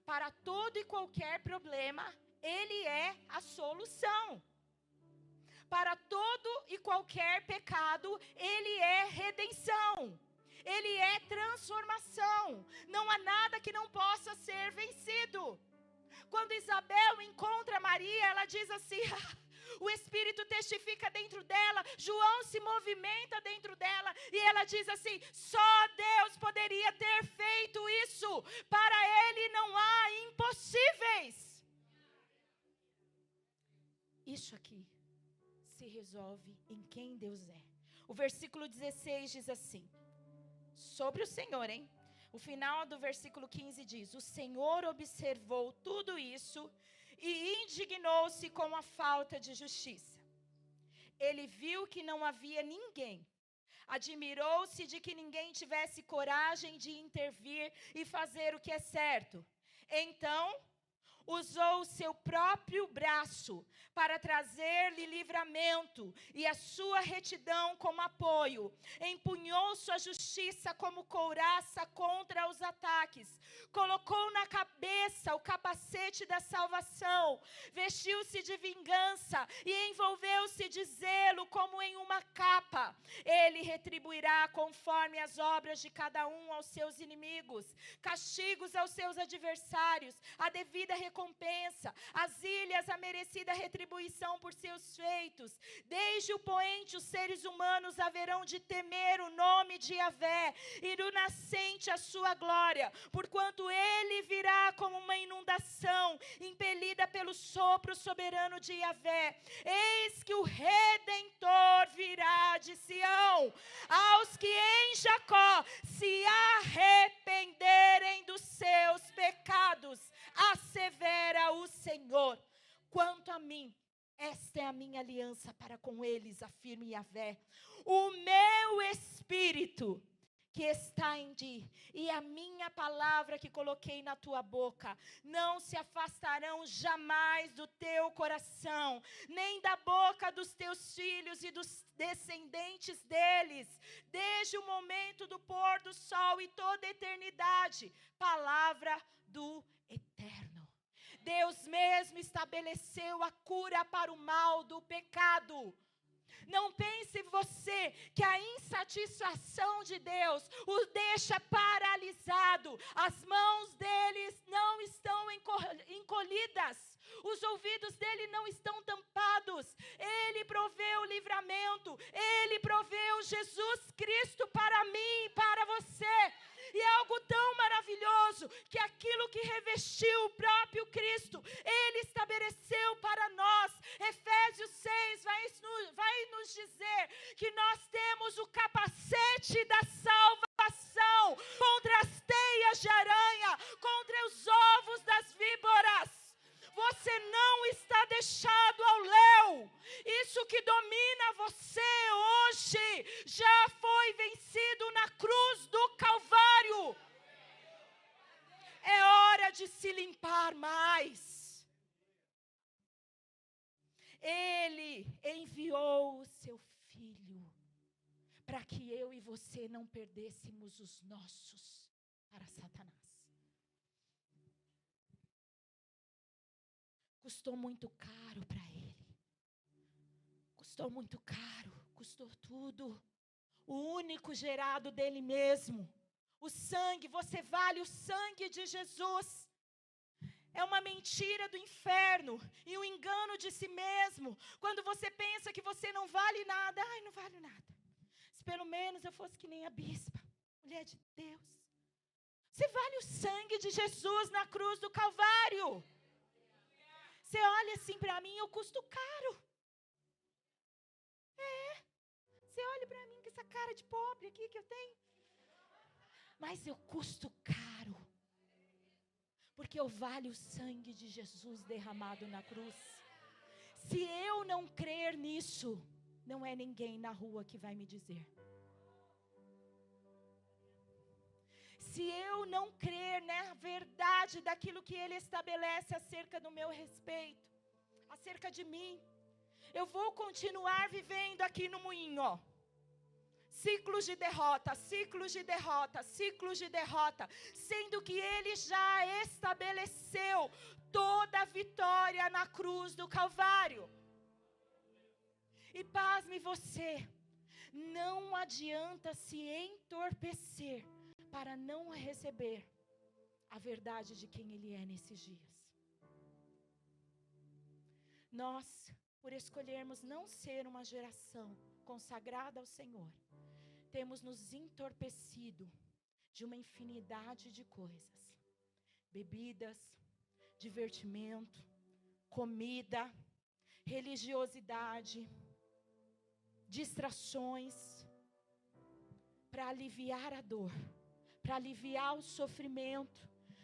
Para todo e qualquer problema, Ele é a solução. Para todo e qualquer pecado, Ele é redenção. Ele é transformação. Não há nada que não possa ser vencido. Quando Isabel encontra Maria, ela diz assim, o Espírito testifica dentro dela, João se movimenta dentro dela, e ela diz assim, só Deus poderia ter feito isso, para Ele não há impossíveis. Isso aqui se resolve em quem Deus é. O versículo 16 diz assim, sobre o Senhor, hein? O final do versículo 15 diz, o Senhor observou tudo isso e indignou-se com a falta de justiça. Ele viu que não havia ninguém. Admirou-se de que ninguém tivesse coragem de intervir e fazer o que é certo. Então, usou o seu próprio braço para trazer-lhe livramento e a sua retidão como apoio. Empunhou sua justiça como couraça contra os ataques. Colocou na cabeça o capacete da salvação. Vestiu-se de vingança e envolveu-se de zelo como em uma capa. Ele retribuirá conforme as obras de cada um aos seus inimigos. Castigos aos seus adversários. A devida recompensa. As ilhas a merecida retribuição por seus feitos. Desde o poente os seres humanos haverão de temer o nome de Yahvé e do nascente a sua glória, porquanto ele virá como uma inundação, impelida pelo sopro soberano de Yahvé. Eis que o Redentor virá de Sião, aos que em Jacó se arrependerem dos seus pecados, assevera o Senhor. Quanto a mim, esta é a minha aliança para com eles, afirma Yahvé. O meu Espírito que está em ti e a minha palavra que coloquei na tua boca não se afastarão jamais do teu coração, nem da boca dos teus filhos e dos descendentes deles, desde o momento do pôr do sol e toda a eternidade. Palavra do Eterno. Deus mesmo estabeleceu a cura para o mal do pecado. Não pense você que a insatisfação de Deus o deixa paralisado. As mãos deles não estão encolhidas. Os ouvidos dele não estão tampados. Ele proveu o livramento. Ele proveu Jesus Cristo para mim e para você. E é algo tão maravilhoso que aquilo que revestiu o próprio Cristo, Ele estabeleceu para nós. Efésios Ele enviou o seu Filho para que eu e você não perdêssemos os nossos para Satanás. Custou muito caro para ele. Custou muito caro, custou tudo. O único gerado dele mesmo. O sangue, você vale o sangue de Jesus. É uma mentira do inferno e um engano de si mesmo. Quando você pensa que você não vale nada, ai, não vale nada. Se pelo menos eu fosse que nem a bispa, mulher de Deus. Você vale o sangue de Jesus na cruz do Calvário. Você olha assim para mim, eu custo caro. Você olha para mim com essa cara de pobre aqui que eu tenho. Mas eu custo caro. Porque eu valho o sangue de Jesus derramado na cruz. Se eu não crer nisso, não é ninguém na rua que vai me dizer. Se eu não crer na verdade daquilo que Ele estabelece acerca do meu respeito, acerca de mim, eu vou continuar vivendo aqui no moinho, ó. Ciclos de derrota, ciclos de derrota, ciclos de derrota, sendo que Ele já estabeleceu toda a vitória na cruz do Calvário. E pasme você, não adianta se entorpecer para não receber a verdade de quem Ele é nesses dias. Nós, por escolhermos não ser uma geração consagrada ao Senhor, temos nos entorpecido de uma infinidade de coisas. Bebidas, divertimento, comida, religiosidade, distrações, para aliviar a dor, para aliviar o sofrimento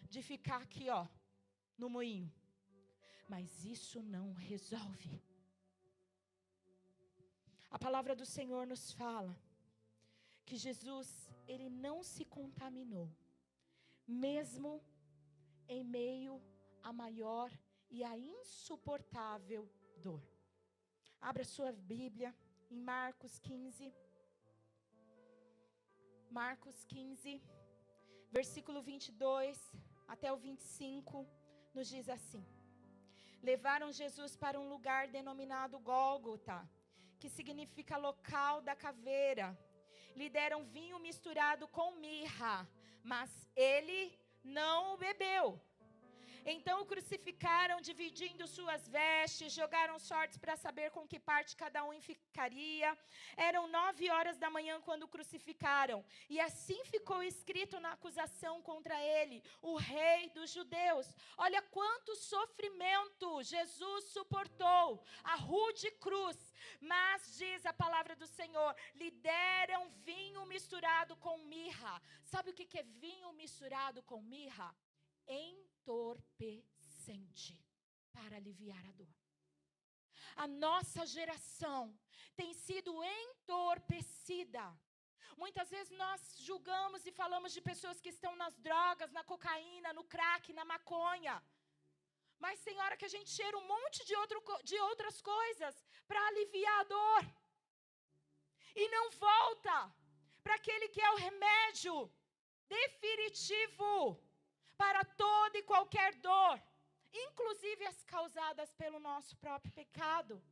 de ficar aqui, ó, no moinho. Mas isso não resolve. A palavra do Senhor nos fala que Jesus, Ele não se contaminou, mesmo em meio à maior e à insuportável dor. Abra sua Bíblia em Marcos 15. Marcos 15, versículo 22 até o 25, nos diz assim: levaram Jesus para um lugar denominado Gólgota, que significa local da caveira. Lhe deram vinho misturado com mirra, mas ele não o bebeu. Então o crucificaram, dividindo suas vestes, jogaram sortes para saber com que parte cada um ficaria. Eram 9 horas da manhã quando o crucificaram, e assim ficou escrito na acusação contra ele: o rei dos judeus. Olha quanto sofrimento Jesus suportou, a rude cruz. Mas diz a palavra do Senhor, lhe deram vinho misturado com mirra. Sabe o que é vinho misturado com mirra? Entorpecente, para aliviar a dor. A nossa geração tem sido entorpecida. Muitas vezes nós julgamos e falamos de pessoas que estão nas drogas, na cocaína, no crack, na maconha. Mas tem hora que a gente cheira um monte de outras coisas para aliviar a dor. E não volta para aquele que é o remédio definitivo para toda e qualquer dor, inclusive as causadas pelo nosso próprio pecado.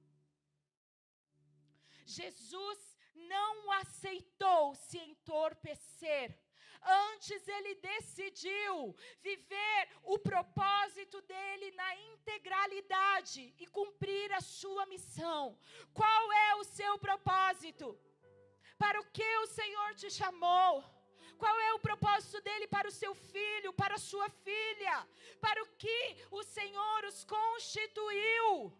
Jesus não aceitou se entorpecer. Antes ele decidiu viver o propósito dele na integralidade e cumprir a sua missão. Qual é o seu propósito? Para o que o Senhor te chamou? Qual é o propósito dele para o seu filho, para a sua filha? Para o que o Senhor os constituiu?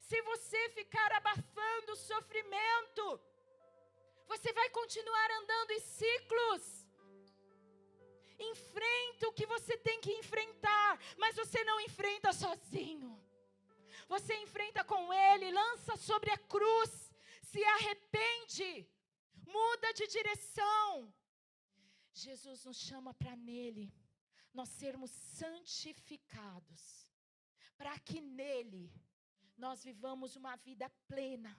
Se você ficar abafando o sofrimento, você vai continuar andando em ciclos. Enfrenta o que você tem que enfrentar, mas você não enfrenta sozinho. Você enfrenta com Ele, lança sobre a cruz, se arrepende, muda de direção. Jesus nos chama para nele nós sermos santificados, para que nele nós vivamos uma vida plena,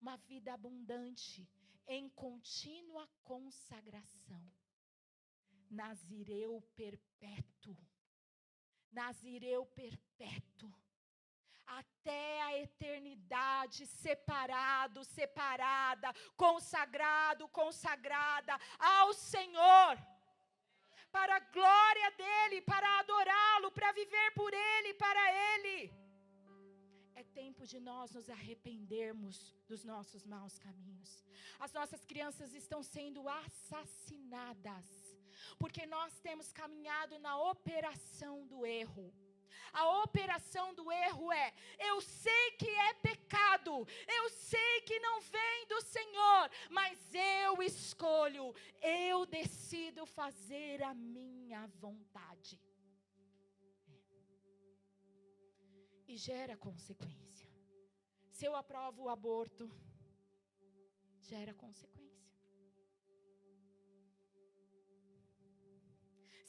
uma vida abundante, em contínua consagração. Nazireu perpétuo. Nazireu perpétuo. Até a eternidade, separado, separada, consagrado, consagrada ao Senhor. Para a glória dEle, para adorá-lo, para viver por Ele, para Ele. É tempo de nós nos arrependermos dos nossos maus caminhos. As nossas crianças estão sendo assassinadas, porque nós temos caminhado na operação do erro. A operação do erro é: eu sei que é pecado, eu sei que não vem do Senhor, mas eu escolho, eu decido fazer a minha vontade. E gera consequência. Se eu aprovo o aborto, gera consequência.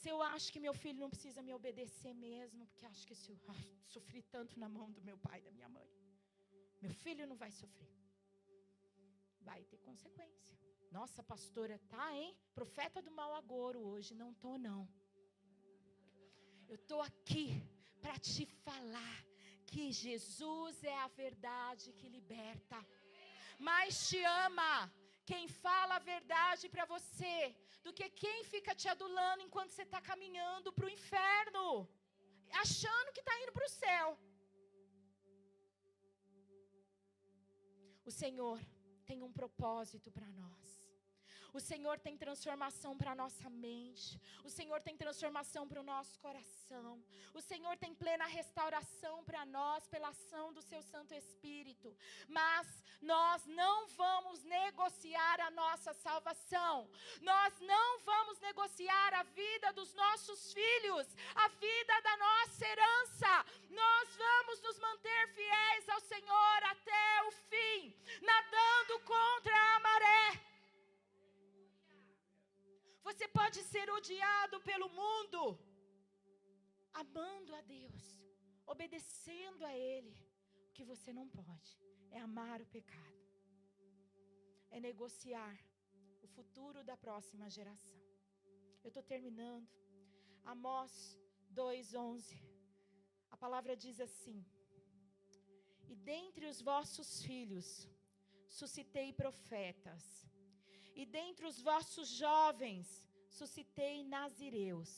Se eu acho que meu filho não precisa me obedecer mesmo, porque acho que se eu sofri tanto na mão do meu pai e da minha mãe, meu filho não vai sofrer. Vai ter consequência. Nossa, pastora, tá, hein? Profeta do mau agouro hoje. Não tô, não. Eu tô aqui para te falar que Jesus é a verdade que liberta. Mas te ama quem fala a verdade para você, do que quem fica te adulando enquanto você está caminhando para o inferno, achando que está indo para o céu. O Senhor tem um propósito para nós. O Senhor tem transformação para a nossa mente. O Senhor tem transformação para o nosso coração. O Senhor tem plena restauração para nós pela ação do seu Santo Espírito. Mas nós não vamos negociar a nossa salvação. Nós não vamos negociar a vida dos nossos filhos, a vida da nossa herança. Nós vamos nos manter fiéis ao Senhor até o fim, nadando contra a maré. Você pode ser odiado pelo mundo, amando a Deus, obedecendo a Ele. O que você não pode é amar o pecado, é negociar o futuro da próxima geração. Eu estou terminando. Amós 2:11, a palavra diz assim: e dentre os vossos filhos suscitei profetas, e dentre os vossos jovens suscitei nazireus.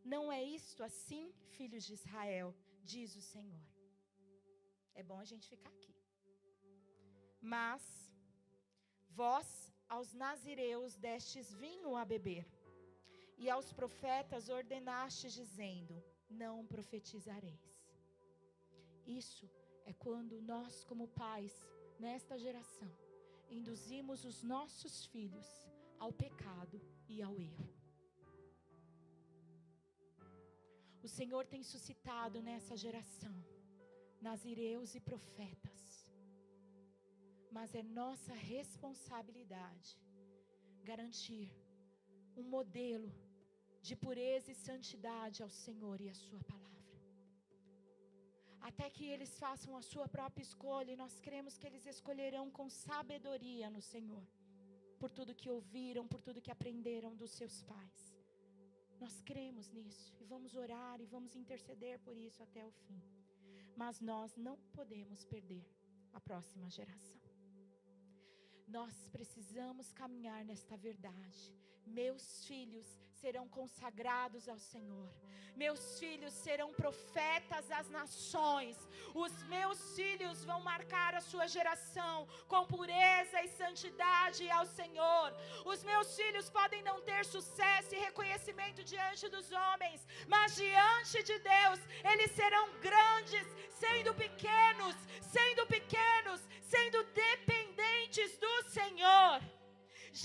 Não é isto assim, filhos de Israel, diz o Senhor. É bom a gente ficar aqui. Mas vós aos nazireus destes vinho a beber, e aos profetas ordenastes dizendo: não profetizareis. Isso é quando nós, como pais, nesta geração, induzimos os nossos filhos ao pecado e ao erro. O Senhor tem suscitado nessa geração nazireus e profetas, mas é nossa responsabilidade garantir um modelo de pureza e santidade ao Senhor e à sua palavra. Até que eles façam a sua própria escolha, e nós cremos que eles escolherão com sabedoria no Senhor, por tudo que ouviram, por tudo que aprenderam dos seus pais. Nós cremos nisso, e vamos orar, e vamos interceder por isso até o fim. Mas nós não podemos perder a próxima geração. Nós precisamos caminhar nesta verdade. Meus filhos serão consagrados ao Senhor. Meus filhos serão profetas às nações. Os meus filhos vão marcar a sua geração com pureza e santidade ao Senhor. Os meus filhos podem não ter sucesso e reconhecimento diante dos homens, mas diante de Deus eles serão grandes, sendo pequenos, sendo dependentes do Senhor.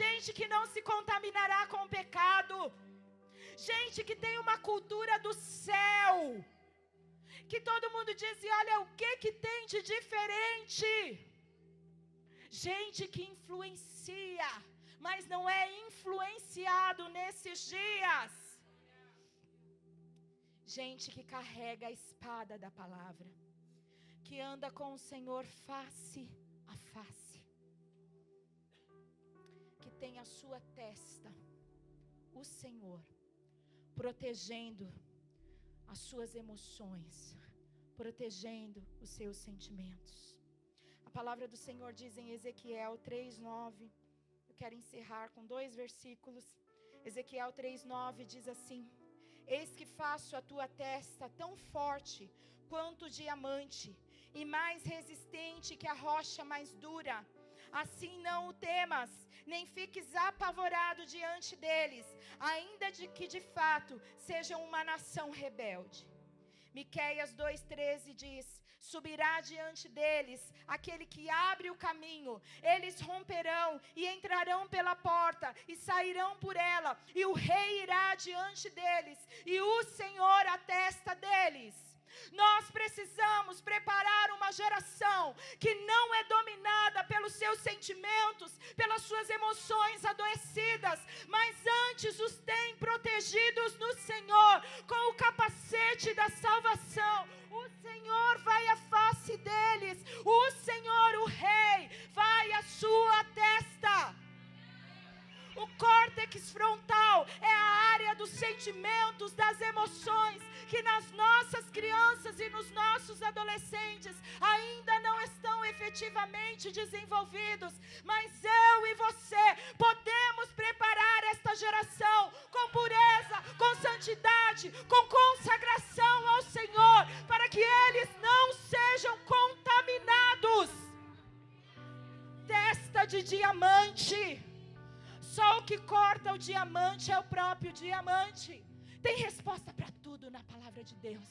Gente que não se contaminará com o pecado. Gente que tem uma cultura do céu. Que todo mundo diz: e olha, o que tem de diferente? Gente que influencia, mas não é influenciado nesses dias. Gente que carrega a espada da palavra. que anda com o Senhor face a face, que tem a sua testa, o Senhor, protegendo as suas emoções, protegendo os seus sentimentos. A palavra do Senhor diz em Ezequiel 3:9, eu quero encerrar com 2 versículos. Ezequiel 3:9 diz assim: eis que faço a tua testa tão forte quanto diamante, e mais resistente que a rocha mais dura. Assim não o temas, nem fiques apavorado diante deles, ainda de que de fato sejam uma nação rebelde. Miqueias 2:13 diz: subirá diante deles aquele que abre o caminho, eles romperão e entrarão pela porta e sairão por ela, e o rei irá diante deles, e o Senhor à testa deles. Nós precisamos preparar uma geração que não é dominada pelos seus sentimentos, pelas suas emoções adoecidas, mas antes os tem protegidos no Senhor, com o capacete da salvação. O Senhor vai à face deles, o Senhor, o Rei, vai à sua testa. O córtex frontal é a área dos sentimentos, das emoções, que nas nossas crianças e nos nossos adolescentes ainda não estão efetivamente desenvolvidos. Mas eu e você podemos preparar esta geração com pureza, com santidade, com consagração ao Senhor, para que eles não sejam contaminados. Testa de diamante. Só o que corta o diamante é o próprio diamante. Tem resposta para tudo na palavra de Deus.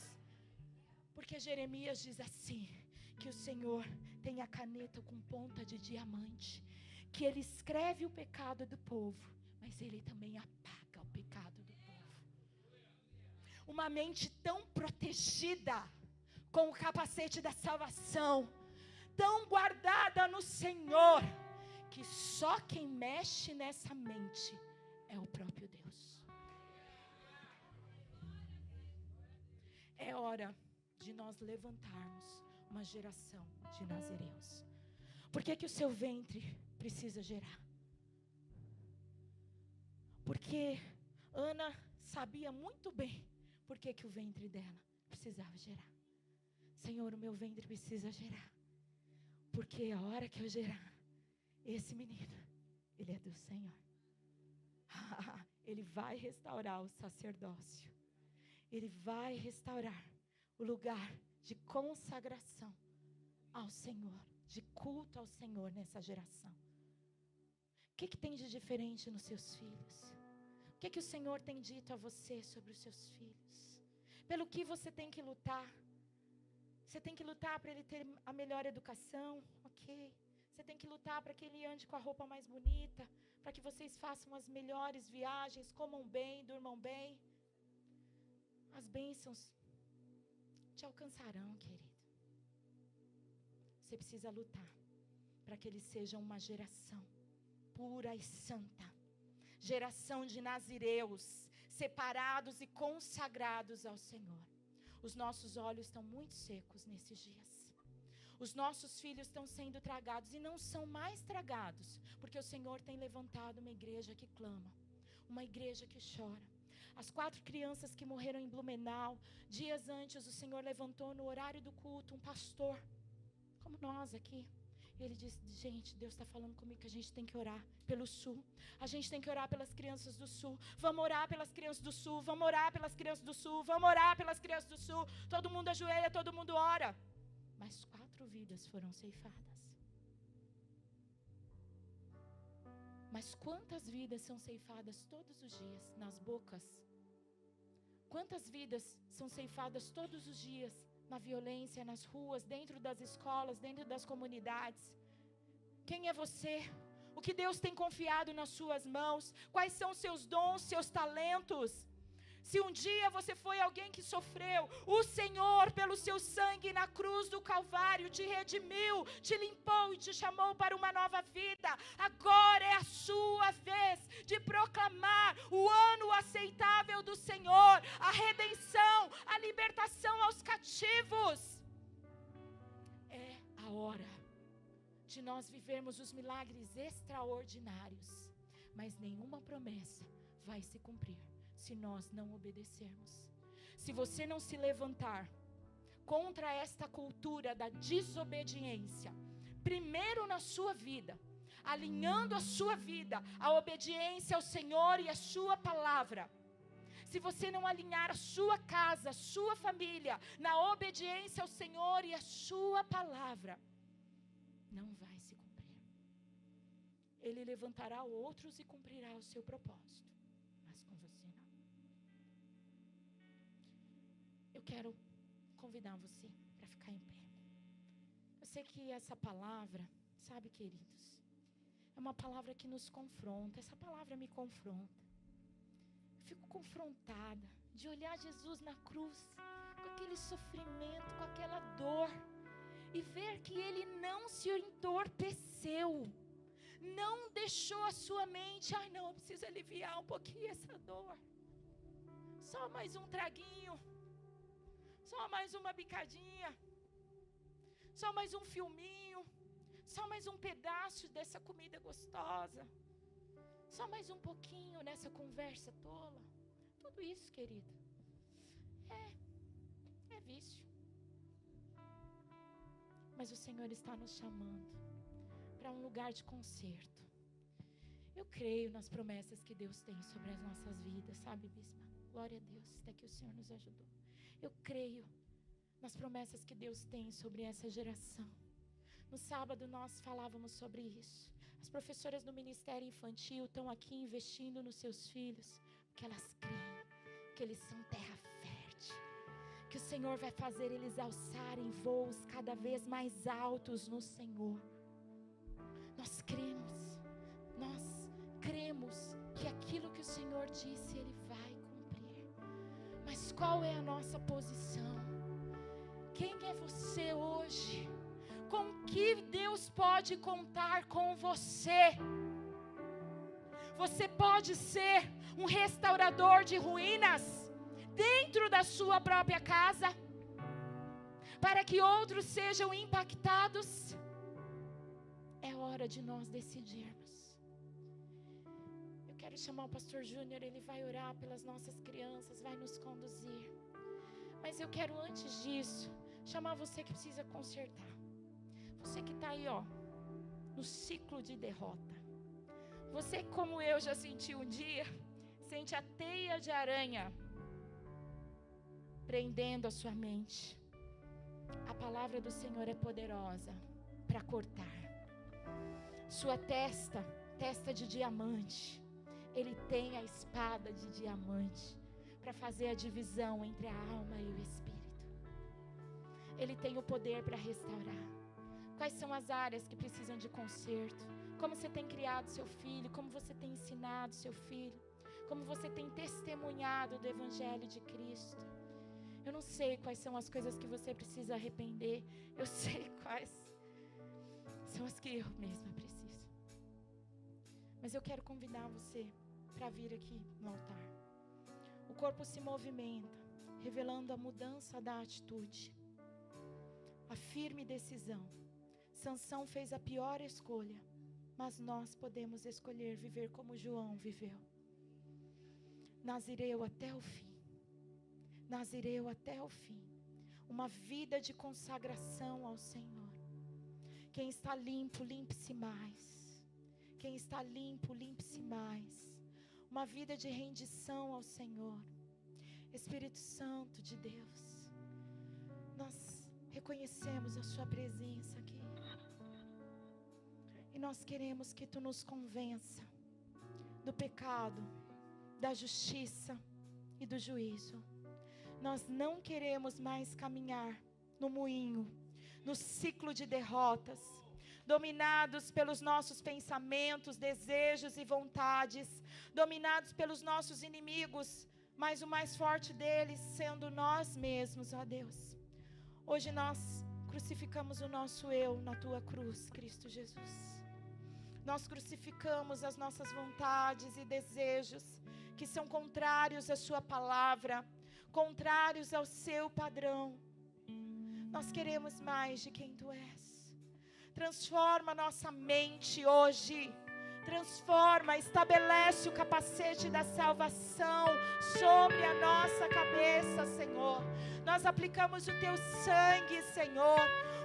Porque Jeremias diz assim, que o Senhor tem a caneta com ponta de diamante, que Ele escreve o pecado do povo, mas Ele também apaga o pecado do povo. Uma mente tão protegida, com o capacete da salvação, tão guardada no Senhor, que só quem mexe nessa mente é o próprio Deus. É hora de nós levantarmos uma geração de nazireus. Por que que o seu ventre precisa gerar? Porque Ana sabia muito bem por que que o ventre dela precisava gerar. Senhor, o meu ventre precisa gerar, porque a hora que eu gerar, esse menino, ele é do Senhor. Ele vai restaurar o sacerdócio. Ele vai restaurar o lugar de consagração ao Senhor, de culto ao Senhor nessa geração. O que tem de diferente nos seus filhos? O que o Senhor tem dito a você sobre os seus filhos? Pelo que você tem que lutar? Você tem que lutar para ele ter a melhor educação, ok? Você tem que lutar para que ele ande com a roupa mais bonita, para que vocês façam as melhores viagens, comam bem, durmam bem. As bênçãos te alcançarão, querido. Você precisa lutar para que eles sejam uma geração pura e santa, geração de nazireus, separados e consagrados ao Senhor. Os nossos olhos estão muito secos nesses dias. Os nossos filhos estão sendo tragados e não são mais tragados, porque o Senhor tem levantado uma igreja que clama, uma igreja que chora. As 4 crianças que morreram em Blumenau, dias antes o Senhor levantou no horário do culto um pastor, como nós aqui. Ele disse, gente, Deus está falando comigo que a gente tem que orar pelo Sul. A gente tem que orar pelas crianças do Sul. Vamos orar pelas crianças do Sul, vamos orar pelas crianças do Sul, vamos orar pelas crianças do Sul. Todo mundo ajoelha, todo mundo ora. Mas 4 vidas foram ceifadas. Mas quantas vidas são ceifadas todos os dias nas bocas? Quantas vidas são ceifadas todos os dias na violência, nas ruas, dentro das escolas, dentro das comunidades? Quem é você? O que Deus tem confiado nas suas mãos? Quais são seus dons, seus talentos? Se um dia você foi alguém que sofreu, o Senhor, pelo seu sangue na cruz do Calvário, te redimiu, te limpou e te chamou para uma nova vida. Agora é a sua vez de proclamar o ano aceitável do Senhor, a redenção, a libertação aos cativos. hora de nós vivermos os milagres extraordinários, mas nenhuma promessa vai se cumprir se nós não obedecermos. Se você não se levantar contra esta cultura da desobediência, primeiro na sua vida, alinhando a sua vida à obediência ao Senhor e à sua palavra, se você não alinhar a sua casa, a sua família, na obediência ao Senhor e à sua palavra, não vai se cumprir. Ele levantará outros e cumprirá o seu propósito, mas com você não. Eu quero convidar você para ficar em pé. Eu sei que essa palavra, sabe, queridos, é uma palavra que nos confronta. Essa palavra me confronta. Eu fico confrontada de olhar Jesus na cruz, com aquele sofrimento, com aquela dor, e ver que Ele não se entorpeceu, não deixou a sua mente, ai não, eu preciso aliviar um pouquinho essa dor, só mais um traguinho, só mais uma bicadinha, só mais um filminho, só mais um pedaço dessa comida gostosa, só mais um pouquinho nessa conversa tola. Tudo isso, querido, é vício. Mas o Senhor está nos chamando para um lugar de conserto. Eu creio nas promessas que Deus tem sobre as nossas vidas, sabe, bispa? Glória a Deus, até que o Senhor nos ajudou. Eu creio nas promessas que Deus tem sobre essa geração. No sábado nós falávamos sobre isso. As professoras do Ministério Infantil estão aqui investindo nos seus filhos, porque elas creem que eles são terra fértil, que o Senhor vai fazer eles alçarem voos cada vez mais altos no Senhor. Nós cremos que aquilo que o Senhor disse, Ele vai cumprir. Mas qual é a nossa posição? Quem é você hoje? Com que Deus pode contar com você? Você pode ser um restaurador de ruínas dentro da sua própria casa, para que outros sejam impactados. É hora de nós decidirmos. Eu quero chamar o pastor Júnior, ele vai orar pelas nossas crianças, vai nos conduzir. Mas eu quero, antes disso, chamar você que precisa consertar. Você que está aí, no ciclo de derrota. Você, como eu já senti um dia, sente a teia de aranha prendendo a sua mente. A palavra do Senhor é poderosa para cortar. Sua testa de diamante. Ele tem a espada de diamante para fazer a divisão entre a alma e o espírito. Ele tem o poder para restaurar. Quais são as áreas que precisam de conserto? Como você tem criado seu filho? Como você tem ensinado seu filho? Como você tem testemunhado do Evangelho de Cristo? Eu não sei quais são as coisas que você precisa arrepender. Eu sei quais são as que eu mesma preciso. Mas eu quero convidar você para vir aqui no altar. O corpo se movimenta, revelando a mudança da atitude, a firme decisão. Sansão fez a pior escolha, mas nós podemos escolher viver como João viveu. Nazireu até o fim. Nazireu até o fim. Uma vida de consagração ao Senhor. Quem está limpo, limpe-se mais. Quem está limpo, limpe-se mais. Uma vida de rendição ao Senhor. Espírito Santo de Deus, nós reconhecemos a sua presença aqui. E nós queremos que Tu nos convença do pecado, da justiça e do juízo. Nós não queremos mais caminhar no moinho, no ciclo de derrotas, dominados pelos nossos pensamentos, desejos e vontades, dominados pelos nossos inimigos, mas o mais forte deles sendo nós mesmos, ó Deus. Hoje nós crucificamos o nosso eu na Tua cruz, Cristo Jesus. Nós crucificamos as nossas vontades e desejos que são contrários à Sua palavra, contrários ao Seu padrão. Nós queremos mais de quem Tu és. transforma nossa mente hoje. Transforma, estabelece o capacete da salvação sobre a nossa cabeça, Senhor. Nós aplicamos o Teu sangue, Senhor.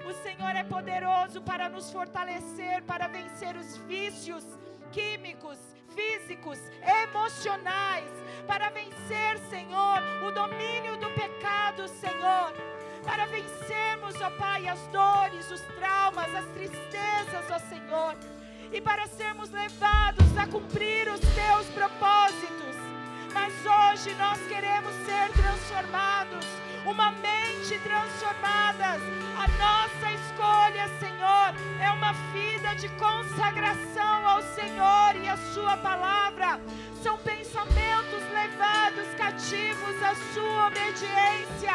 O Senhor é poderoso para nos fortalecer, para vencer os vícios químicos, físicos, emocionais, para vencer, Senhor, o domínio do pecado, Senhor. Para vencermos, ó Pai, as dores, os traumas, as tristezas, ó Senhor. E para sermos levados a cumprir os Teus propósitos. Mas hoje nós queremos ser transformados, uma mente transformada. A nossa escolha, Senhor, é uma vida de consagração ao Senhor e à Sua palavra. São pensamentos levados cativos à Sua obediência.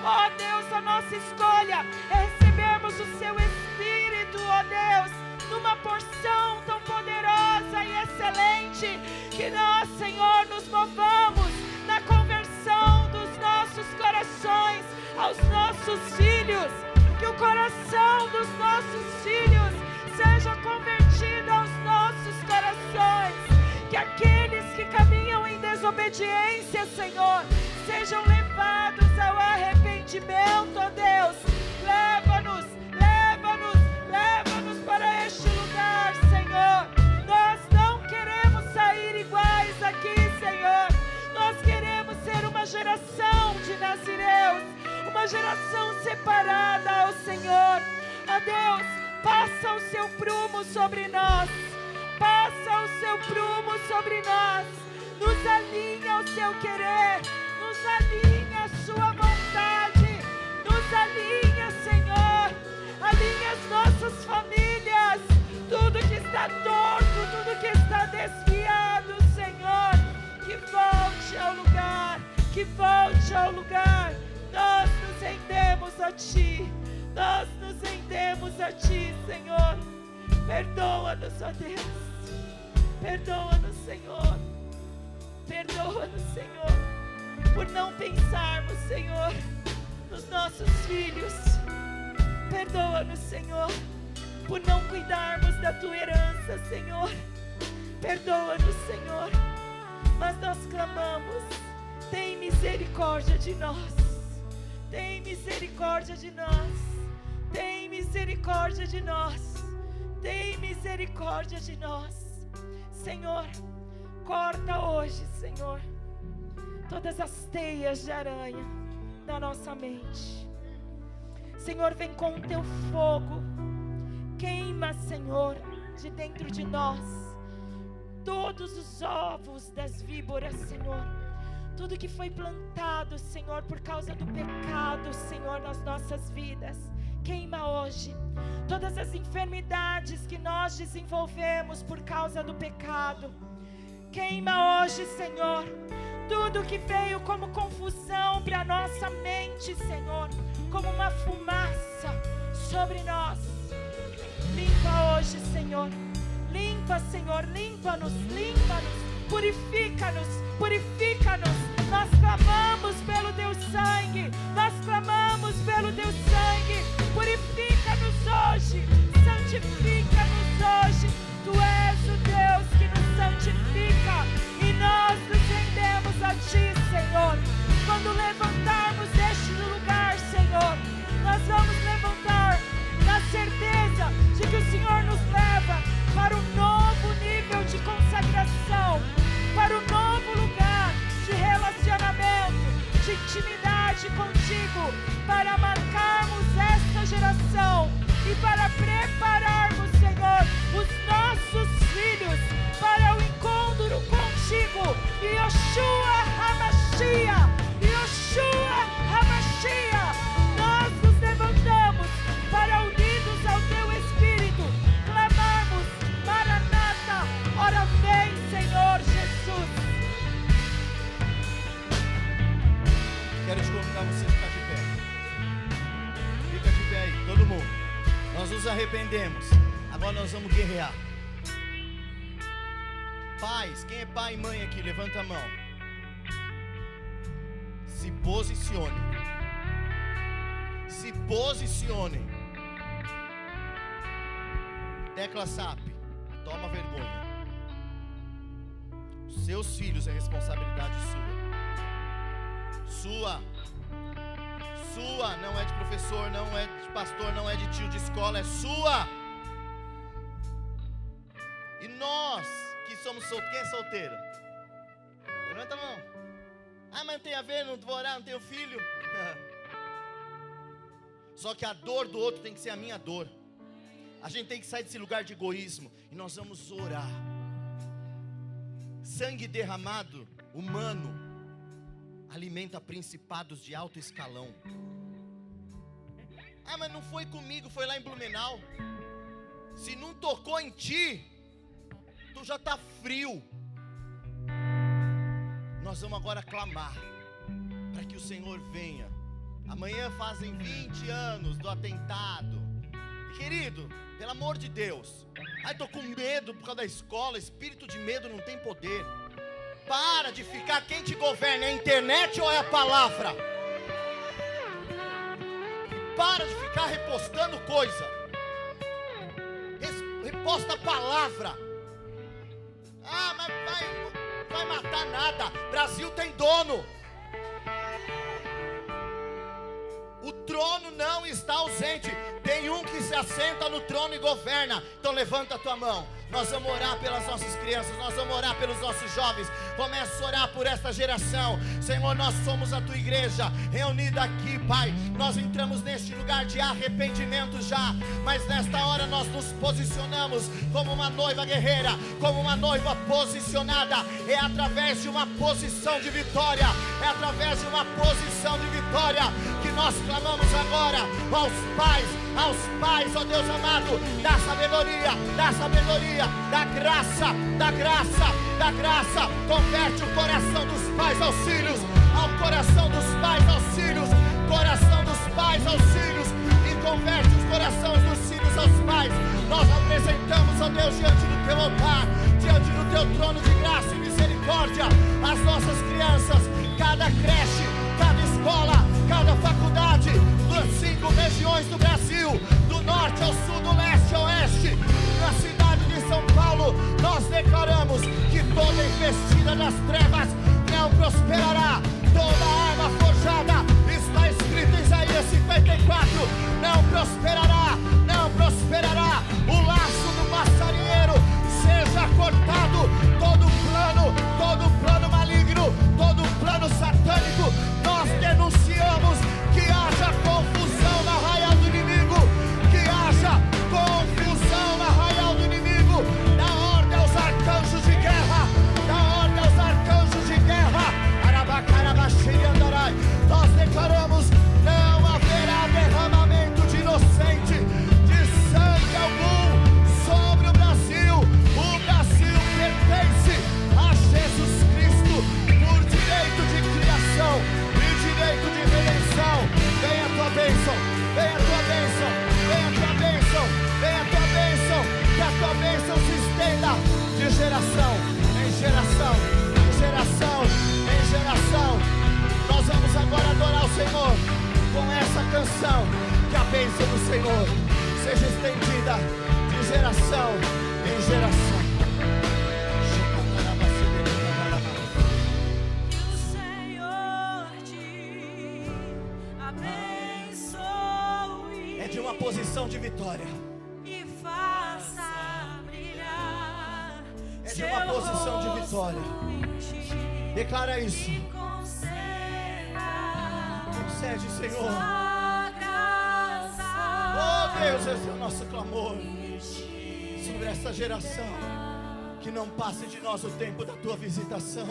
Ó Deus, a nossa escolha é recebermos o Seu Espírito, ó Deus, numa porção tão poderosa e excelente, que nós, Senhor, nos movamos na conversão dos nossos corações aos nossos filhos, que o coração dos nossos filhos seja convertido aos nossos corações, que aqueles que caminham em desobediência, Senhor, sejam levados ao arrependimento, ó Deus. Leva-nos para este lugar, Senhor. Nós não queremos sair iguais aqui, Senhor. Nós queremos ser uma geração de nazireus, uma geração separada ao Senhor. Ó Deus, passa o Seu prumo sobre nós. Passa o Seu prumo sobre nós. Nos alinha ao Seu querer. Nos alinha à Sua vontade. Nos alinha, Senhor. Alinha as nossas famílias. Tudo que está torto, tudo que está desviado, Senhor, que volte ao lugar. Que volte ao lugar. Nós nos rendemos a Ti. Nós nos rendemos a Ti, Senhor. Perdoa-nos, ó Deus. Perdoa-nos, Senhor. Perdoa-nos, Senhor, por não pensarmos, Senhor, nos nossos filhos. Perdoa-nos, Senhor, por não cuidarmos da Tua herança, Senhor. Perdoa-nos, Senhor. Mas nós clamamos: tem misericórdia de nós. Tem misericórdia de nós. Tem misericórdia de nós. Tem misericórdia de nós. Senhor, corta hoje, Senhor, todas as teias de aranha da nossa mente. Senhor, vem com o Teu fogo. Queima, Senhor, de dentro de nós todos os ovos das víboras, Senhor. Tudo que foi plantado, Senhor, por causa do pecado, Senhor, nas nossas vidas. Queima hoje todas as enfermidades que nós desenvolvemos por causa do pecado. Queima hoje, Senhor, tudo que veio como confusão para a nossa mente, Senhor, como uma fumaça sobre nós. Limpa hoje, Senhor. Limpa, Senhor, limpa-nos, limpa-nos, purifica-nos, purifica-nos. Nós clamamos pelo Teu sangue, nós clamamos pelo Teu sangue. Purifica-nos hoje, santifica-nos hoje. Tu és o Deus que nos santifica e nós nos rendemos a Ti, Senhor. Quando levantarmos deste lugar, Senhor, nós vamos levantar na certeza de que o Senhor nos leva para um novo nível de consagração, para um novo lugar de relacionamento, de intimidade contigo, para marcarmos esta geração e para prepararmos, Senhor, os nossos filhos para o encontro contigo. Yeshua HaMashiach, Yeshua HaMashiach. Nós nos levantamos para, unidos ao Teu Espírito, clamarmos: Maranata, ora vem, Senhor Jesus. Quero te convidar a você ficar de pé. Fica de pé aí, todo mundo. Nós nos arrependemos. Agora nós vamos guerrear. Pais, quem é pai e mãe aqui? Levanta a mão. Se posicione. Se posicione. Tecla SAP, toma vergonha. Seus filhos é responsabilidade sua. Sua, não é de professor, não é de pastor, não é de tio de escola, é sua. E nós que somos solteiros, quem é solteiro? Levanta a mão. Ah, mas não tem a ver, não vou orar, não tenho filho. Só que a dor do outro tem que ser a minha dor. A gente tem que sair desse lugar de egoísmo. E nós vamos orar. Sangue derramado, humano, alimenta principados de alto escalão. Ah, mas não foi comigo, foi lá em Blumenau. Se não tocou em ti, tu já está frio. Nós vamos agora clamar para que o Senhor venha. Amanhã fazem 20 anos do atentado. E querido, pelo amor de Deus, ai, tô com medo por causa da escola. Espírito de medo não tem poder. Para de ficar, quem te governa é a internet ou é a palavra? Para de ficar repostando coisa. Reposta a palavra. Ah, mas vai matar nada. Brasil tem dono. O trono não está ausente. Tem um que se assenta no trono e governa. Então levanta a tua mão. Nós vamos orar pelas nossas crianças. Nós vamos orar pelos nossos jovens. Começa a orar por esta geração. Senhor, nós somos a tua igreja reunida aqui, Pai. Nós entramos neste lugar de arrependimento já. Mas nesta hora nós nos posicionamos como uma noiva guerreira, como uma noiva posicionada. É através de uma posição de vitória. É através de uma posição de vitória que nós clamamos agora aos pais, ó Deus amado, da sabedoria, da graça, converte o coração dos pais aos filhos, ao coração dos pais aos filhos, coração dos pais aos filhos, e converte os corações dos filhos aos pais. Nós apresentamos, ó Deus, diante do teu altar, diante do teu trono de graça e misericórdia, as nossas crianças, cada creche, cada escola, cada faculdade, das 5 regiões do Brasil, do norte ao sul, do leste ao oeste, na cidade de São Paulo, nós declaramos que toda investida das trevas não prosperará, toda arma forjada, está escrito em Isaías 54, não prosperará, o laço do passarinheiro seja cortado, todo plano maligno, todo plano satânico, nós denunciamos que haja confusão na arraial do inimigo, dá ordem aos arcanjos de guerra, nós declaramos, não haverá derramamento de inocente, de sangue algum sobre o Brasil pertence a Jesus Cristo, por direito de criação e direito de redenção. Vem a tua bênção, que a tua bênção se estenda de geração em geração. Nós vamos agora adorar o Senhor com essa canção, que a bênção do Senhor seja estendida de geração em geração. Que o Senhor te abençoe. É de uma posição de vitória. E faça brilhar. É de uma posição de vitória. Declara isso. Concede, Senhor. Oh Deus, esse é o nosso clamor sobre essa geração. Que não passe de nós o tempo da tua visitação.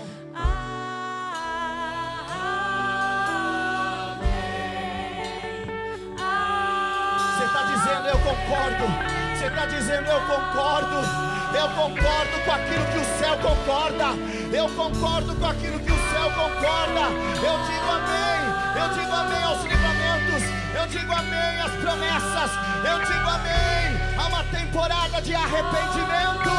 Você está dizendo, eu concordo. Você está dizendo, eu concordo. Eu concordo com aquilo que o céu concorda. Eu concordo com aquilo que o céu concorda. Eu digo amém aos livramentos. Eu digo amém às promessas. Eu digo amém a uma temporada de arrependimento.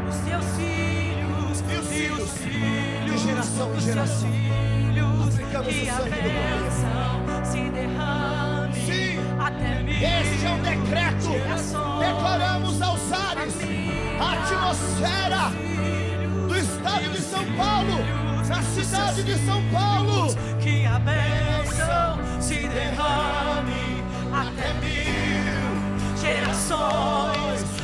os teus filhos E os filhos, de geração em dos teus geração. filhos, Aplicamos que o a sangue do Cordeiro. bênção se derrame Sim, até mim. este é um decreto. Declaramos aos ares a atmosfera do estado de São Paulo, na cidade de São Paulo. Que a bênção se derrame até 1000 gerações.